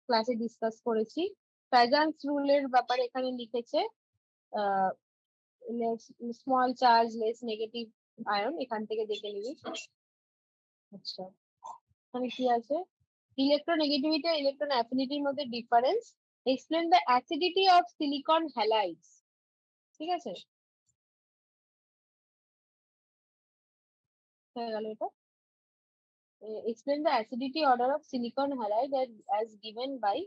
ক্লাসে ডিসকাস করেছি। ফ্যাজান্স রুলের ব্যাপারে এখানে লিখেছে small charge less negative ion, এখান থেকে দেখে নিবি। আচ্ছা, এখানে কি আছে? ইলেকট্রোনেগেটিভিটি আর ইলেকট্রন অ্যাফিনিটির মধ্যে difference, explain the acidity of silicon halides. ঠিক আছে, হয়ে গেল এটা। Explain the acidity order of silicon halide as given by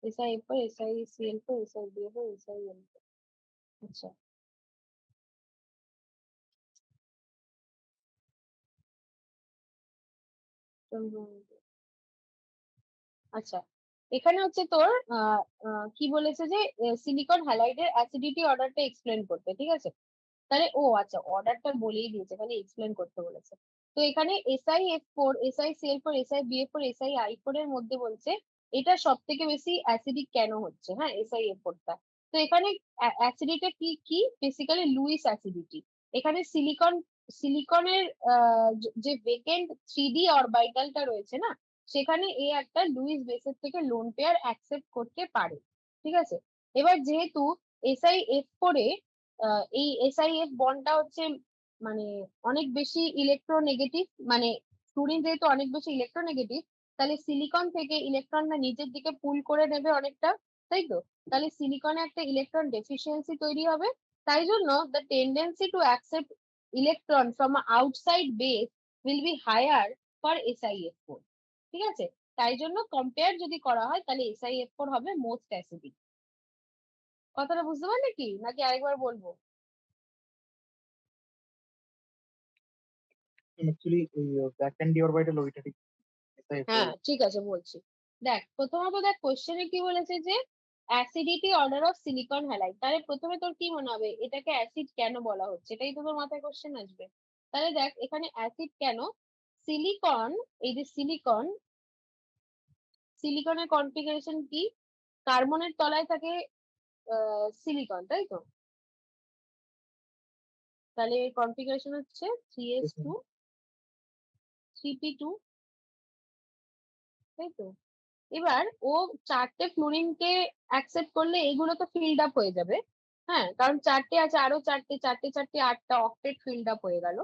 SiF4, SiCl4, SiBF4, SiN4। আচ্ছা, আচ্ছা, এখানে হচ্ছে তোর কি বলেছে যে সিলিকন হ্যালাইডের অ্যাসিডিটি অর্ডারটা এক্সপ্লেন করতে, ঠিক আছে? তাহলে আচ্ছা, অর্ডারটা বলেই দিয়েছে, খালি এক্সপ্লেন করতে বলেছে। তো এখানে SiF4, SiCl4, SiBF4, SiI4 এর মধ্যে বলছে এটা সব থেকে বেশি অ্যাসিডিক কেন হচ্ছে, হ্যাঁ, SiF4 টা। তো এখানে অ্যাসিডিটি কি কি বেসিক্যালি লুইস অ্যাসিডিটি। এখানে সিলিকনের যে ভেকেন্ট 3D অরবিটালটা রয়েছে না, সেখানে একটা লুইস বেসের থেকে লোন পেয়ার অ্যাকসেপ্ট করতে পারে, ঠিক আছে? এবার যেহেতু SiF4 এ এই SiF বন্ডটা হচ্ছে মানে অনেক বেশি ইলেকট্রোনেগেটিভ, মানে ফ্লুরিন যেহেতু অনেক বেশি ইলেকট্রোনেগেটিভ, তাহলে সিলিকন থেকে ইলেকট্রনটা নিজের দিকে পুল করে নেবে অনেকটা, তাই তো? তাহলে সিলিকনে একটা ইলেকট্রন ডেফিসিয়েন্সি তৈরি হবে। তাই জন্য the tendency to accept electron from outside base will be higher for SiF4, ঠিক আছে? তাই জন্য কম্পেয়ার যদি করা হয় তাহলে SiF4 হবে মোস্ট অ্যাসিডিক। কথাটা বুঝতে পারলে কি, নাকি আরেকবার বলবো? অ্যাকচুয়ালি ওই ব্যাক এন্ড অরবিটাল ওইটা ঠিক হ্যাঁ, ঠিক আছে, বলছি। দেখ, প্রথমত দেখ কোশ্চেনে কি বলেছে যে acidity order of silicon halide. তাহলে প্রথমে তোর কি মনে হবে এটাকে অ্যাসিড কেন বলা হচ্ছে, এটাই তো তোর মাথায় কোশ্চেন আসবে। তাহলে দেখ এখানে অ্যাসিড কেন, সিলিকন, এই যে সিলিকনের কনফিগারেশন কি, কার্বনের তলায় থাকে সিলিকন, তাই তো? তাহলে কনফিগারেশন হচ্ছে 3s2 3p2, তাই তো? এবার ও 4টে ফ্লুরিনকে অ্যাকসেপ্ট করলে এগুলো তো ফিল্ড আপ হয়ে যাবে, হ্যাঁ, কারণ 4টে আছে, আরো 4টে, 4টে 4টে 8টা অক্টেট ফিল্ড আপ হয়ে গেল।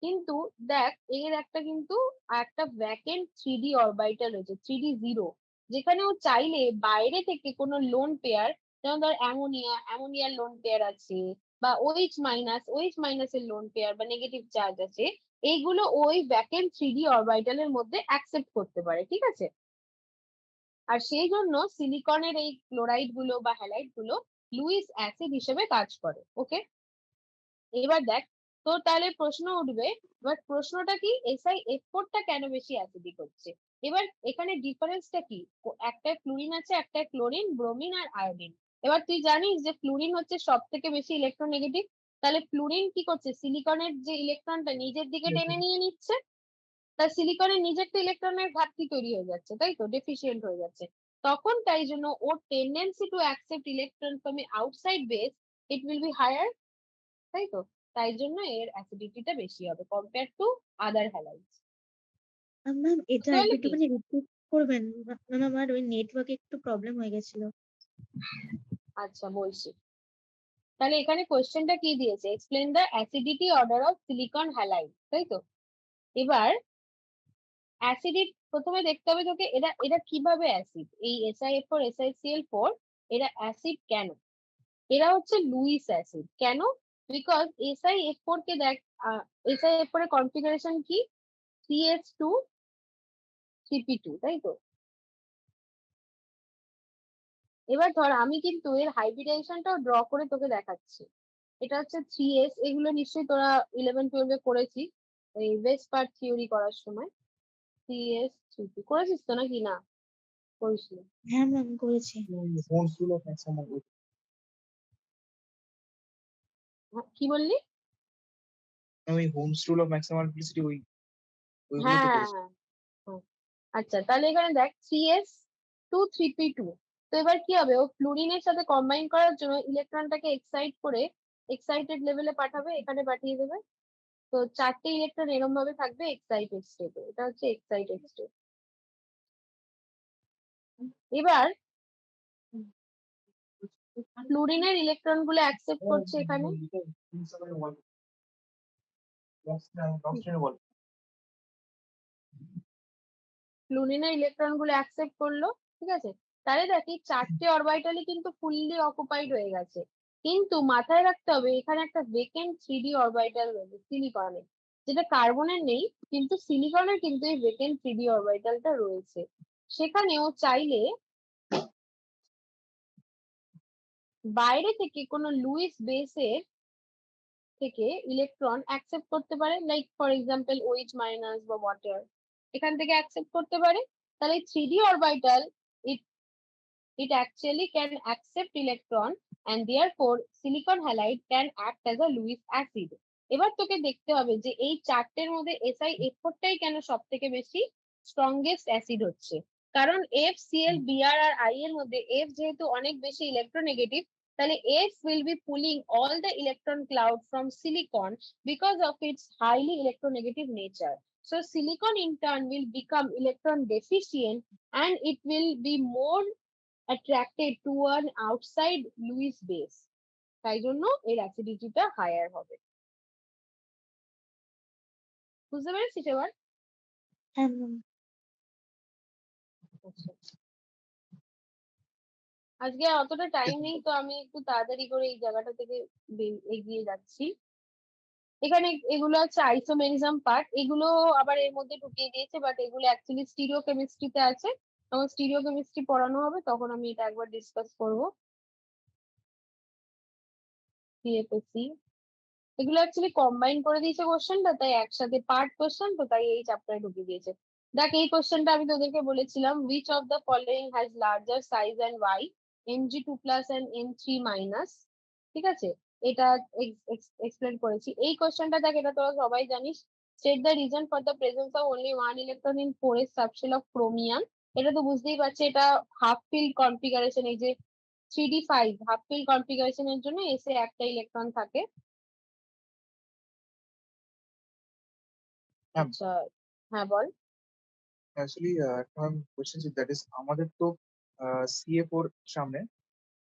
কিন্তু দেখ এর কিন্তু একটা ভ্যাকেন্ট 3D অরবিটাল রয়েছে, 3D জিরো, যেখানে ও চাইলে বাইরে থেকে কোনো লোন পেয়ার, যেমন ধর অ্যামোনিয়ার লোন পেয়ার আছে, বা OH মাইনাস এর লোন পেয়ার বা নেগেটিভ চার্জ আছে, এইগুলো ওই ভ্যাকেন্ট 3D অরবিটালের মধ্যে অ্যাকসেপ্ট করতে পারে, ঠিক আছে? আর সেই জন্য সিলিকনের এই ক্লোরাইড গুলো বা হ্যালাইড গুলো লুইস অ্যাসিড হিসেবে কাজ করে, ওকে? এবার দেখ, তো তাহলে প্রশ্ন উঠবে, এবার প্রশ্নটা কি, SiF4 টা কেন বেশি অ্যাসিডিক হচ্ছে? এবার এখানে ডিফারেন্সটা কি, একটা ফ্লুরিন আছে, একটা ক্লোরিন, ব্রোমিন আর আয়োডিন। এবার তুই জানিস যে ফ্লুরিন হচ্ছে সব থেকে বেশি ইলেকট্রোনেগেটিভ। তাহলে ফ্লুরিন কি করছে, সিলিকনের যে ইলেকট্রনটা নিজের দিকে টেনে নিয়ে নিচ্ছে, তার সিলিকনের নিজের তো ইলেকট্রনের ঘাটতি তৈরি হয়ে যাচ্ছে, তাই তো, ডেফিসিয়েন্ট হয়ে যাচ্ছে। তখন তাই জন্য ওর tendency to accept electron from outside base it will be higher, তাই তো? তাই জন্য এর অ্যাসিডিটিটা বেশি হবে compare to other halides. Ma'am এটা বুঝতে পারলে কি? একটুখানি রিপিট করবেন? ম্যাম আমার ওই নেটওয়ার্কে একটু প্রবলেম হয়ে গেছিল। আচ্ছা, বলছি। তাহলে এখানে কোশ্চেনটা কি দিয়েছে, explain the acidity order of silicon halide, তাই তো? এবার অ্যাসিডিক প্রথমে দেখতে হবে তোকে, এরা এরা কিভাবে অ্যাসিড, এই SiF4 SiCl4 এরা অ্যাসিড কেন? এরা হচ্ছে লুইস অ্যাসিড কেন? বিকজ SiF4 কে দেখ, SiF4 এর কনফিগারেশন কি, 3s2 3p2, তাই তো? এবার ধর আমি কিন্তু এর হাইব্রিডাইজেশনটাও ড্র করে তোকে দেখাচ্ছি। এটা হচ্ছে 3s, এগুলো নিশ্চয়ই তোরা 11-12 এ করেছি, এই বেস্ট পার্ট থিওরি করার সময়। 3s 3p করেছিস তো নাকি না করিস না? হ্যাঁ ম্যাম করেছি। কি বললি? ওই Hund's rule of maximum multiplicity ওইগুলো হ্যাঁ তো হ্যাঁ করেছি। হ্যাঁ হ্যাঁ। আচ্ছা, তাহলে এখানে দেখ 3s2 3p2। তো এবার কি হবে, ও ফ্লুরিনের সাথে কম্বাইন করার জন্য ইলেকট্রনটাকে এক্সাইট করে এক্সাইটেড লেভেলে পাঠাবে, এখানে পাঠিয়ে দেবে। তো 4টে ইলেকট্রন এরকম ভাবে থাকবে এক্সাইটেড স্টেটে, এটা হচ্ছে এক্সাইটেড স্টেট। এবার ফ্লুরিনের ইলেকট্রন গুলো অ্যাকসেপ্ট করছে এখানে, ফ্লুরিনের ইলেকট্রন গুলো অ্যাকসেপ্ট করলো, ঠিক আছে? তাহলে দেখি 4টে অরবিটালই কিন্তু ফুললি অকুপাইড হয়ে গেছে। কিন্তু মাথায় রাখতে হবে এখানে একটা ভেকেন্ট 3D অরবিটাল রয়েছে সিলিকনে, যেটা কার্বনের নেই, কিন্তু সিলিকনের কিন্তু এই ভেকেন্ট 3D অরবিটালটা রয়েছে। সেখানেও চাইলে বাইরে থেকে কোনো লুইস বেসের থেকে ইলেকট্রন অ্যাকসেপ্ট করতে পারে, like for example OH minus বা ওয়াটার, এখান থেকে অ্যাকসেপ্ট করতে পারে। তাহলে 3D orbital it actually can accept electron and therefore silicon halide can act as a Lewis acid. এবার তোকে দেখতে হবে যে এই চারটের মধ্যে SiF4টাই কেন সব থেকে বেশি স্ট্রংগেস্ট অ্যাসিড হচ্ছে। কারণ FCl, Br আর I এর মধ্যে F যেহেতু অনেক বেশি ইলেকট্রোনেগেটিভ, তাহলে F will be pulling all the electron cloud from silicon because of its highly electronegative nature. So silicon in turn will become electron deficient and it will be more attracted to an outside Lewis base. তাই জন্য এর অ্যাসিডিটিটা higher হবে। বুঝতে পেরেছিস এবার? হ্যাঁ ma'am. আজকে অতটা টাইম নেই, তো আমি একটু তাড়াতাড়ি করে এই জায়গাটা থেকে এগিয়ে যাচ্ছি। এখানে এগুলো আছে আইসোমেরিজম পার্ট, এগুলো আবার এর মধ্যে ঢুকিয়ে দিয়েছে, বাট এগুলো অ্যাকচুয়ালি স্টিরিও কেমিস্ট্রিতে আছে। তখন স্টিরিও কেমিস্ট্রি পড়ানো হবে, তখন আমি এটা একবার ডিসকাস করবো। সিএফএসি এগুলো অ্যাকচুয়ালি কম্বাইন করে দিয়েছে কোশ্চেনটা, তাই একসাথে পার্ট কোশ্চেন, তো তাই এই চ্যাপ্টারে ঢুকিয়ে দিয়েছে। দেখ এই কোশ্চেনটা আমি তোদেরকে বলেছিলাম, which of the following has larger size and why, Mg2+ and M3-। ঠিক আছে, এটা এক্সপ্লেন করেছি। এই কোশ্চেনটা দেখ, এটা তোরা সবাই জানিস। State the reason for the presence of only one electron in 4s subshell of chromium. এটা তো বুঝতেই পারছি, এটা হাফ ফিল্ড কনফিগারেশন, এই যে 3d5 হাফ ফিল্ড কনফিগারেশনের জন্য এসে একটা ইলেকট্রন থাকে। আচ্ছা, হ্যাঁ বল। অ্যাকচুয়ালি একটা কোশ্চেন ছিল, দ্যাট ইজ আমাদের তো CA4 সামনে,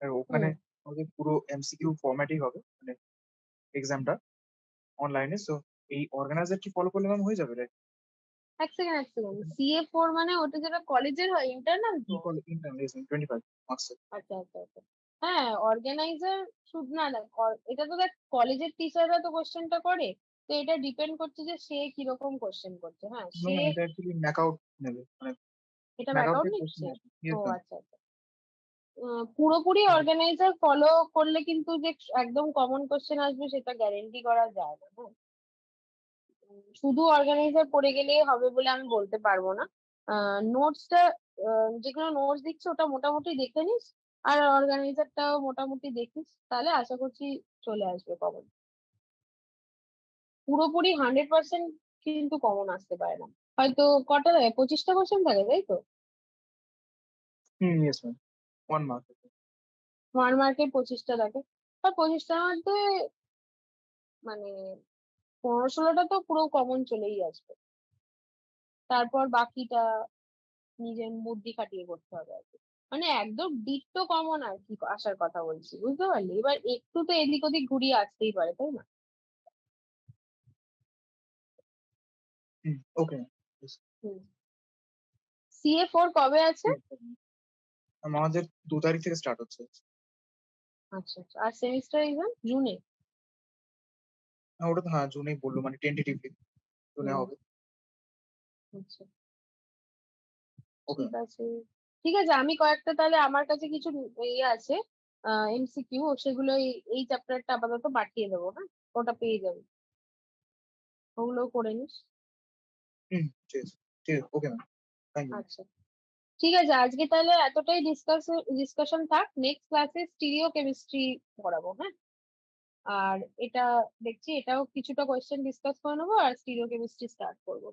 আর ওখানে আমাদের পুরো MCQ ফরম্যাটই হবে, মানে এক্সামটা অনলাইনে। সো এই অর্গানাইজার কি ফলো করলে ম্যাম হয়ে যাবে? রাইট? এক সেকেন্ড CA4 মানে ওটা যেটা কলেজের হয়, ইন্টারনাল তো? Internal 25 marks. আচ্ছা আচ্ছা আচ্ছা, হ্যাঁ অর্গানাইজার শুধু না, এটা তো দেখ কলেজের টিচাররা তো কোশ্চেনটা করে, তো এটা ডিপেন্ড করছে যে সে কিরকম কোশ্চেন করছে। হ্যাঁ সে এটা অ্যাকচুয়ালি ম্যাকআউট নেবে, মানে এটা ম্যাকআউট ব্যাকআউট থেকে কোশ্চেন নিচ্ছে। আসবে। ইয়েস ও ম্যাম। আচ্ছা আচ্ছা, পুরোপুরি অর্গানাইজার ফলো করলে কিন্তু যে একদম কমন কোশ্চেন আসবে সেটা গ্যারেন্টি করা যায় না। হ্যাঁ, শুধু অর্গানাইজার পড়ে গেলেই হবে বলে আমি বলতে পারবো না। নোটসটা যেগুলো নোটস দিচ্ছে ওটা মোটামুটি দেখে নিস, আর অর্গানাইজারটাও মোটামুটি দেখিস, তাহলে আশা করছি চলে আসবে কমন। পুরোপুরি 100% কিন্তু কমন আসতে পারে না, হয়তো কটা থাকে, 25টা কোশ্চেন থাকে, তাই তো? Yes ma'am, 1 mark. 1 মার্কের 25টা থাকে, আর 25টার মধ্যে মানে 15-16টা তো পুরো কমন চলেই আসবে। তারপর বাকিটা নিজের বুদ্ধি খাটিয়ে করতে হবে আর কি। মানে একদম ডিট্টো কমন আর কি আসার কথা বলছি, বুঝতে পারলি? এবার একটু তো এদিক ওদিক ঘুরিয়ে আসতেই পারে, তাই না? ওকে। CA4 কবে আছে? আমাদের 2 তারিখ থেকে স্টার্ট হচ্ছে। আচ্ছা আচ্ছা, আর সেমিস্টার এক্সাম জুনে? ওটা তো হ্যাঁ জুনেই বললো, মানে টেন্টেটিভলি জুনে হবে। আচ্ছা ঠিক আছে, ঠিক আছে। আমি কয়েকটা তাহলে আমার কাছে কিছু ইয়ে আছে MCQ, সেগুলো এই চ্যাপ্টারটা আপাতত পাঠিয়ে দেবো। হ্যাঁ, ওটা পেয়ে যাবে, ওগুলো করে নিস। ঠিক আছে, ঠিক আছে, ওকে ম্যাম, থ্যাংক ইউ। আচ্ছা ঠিক আছে, আজকে তাহলে এতটাই ডিসকাশন থাক। নেক্সট ক্লাসে স্টিরিও কেমিস্ট্রি পড়াবো। হ্যাঁ, আর এটা দেখছি এটাও কিছুটা কোয়েশ্চেন ডিসকাস করে নেবো, আর স্টিরিও কেমিস্ট্রি স্টার্ট করবো।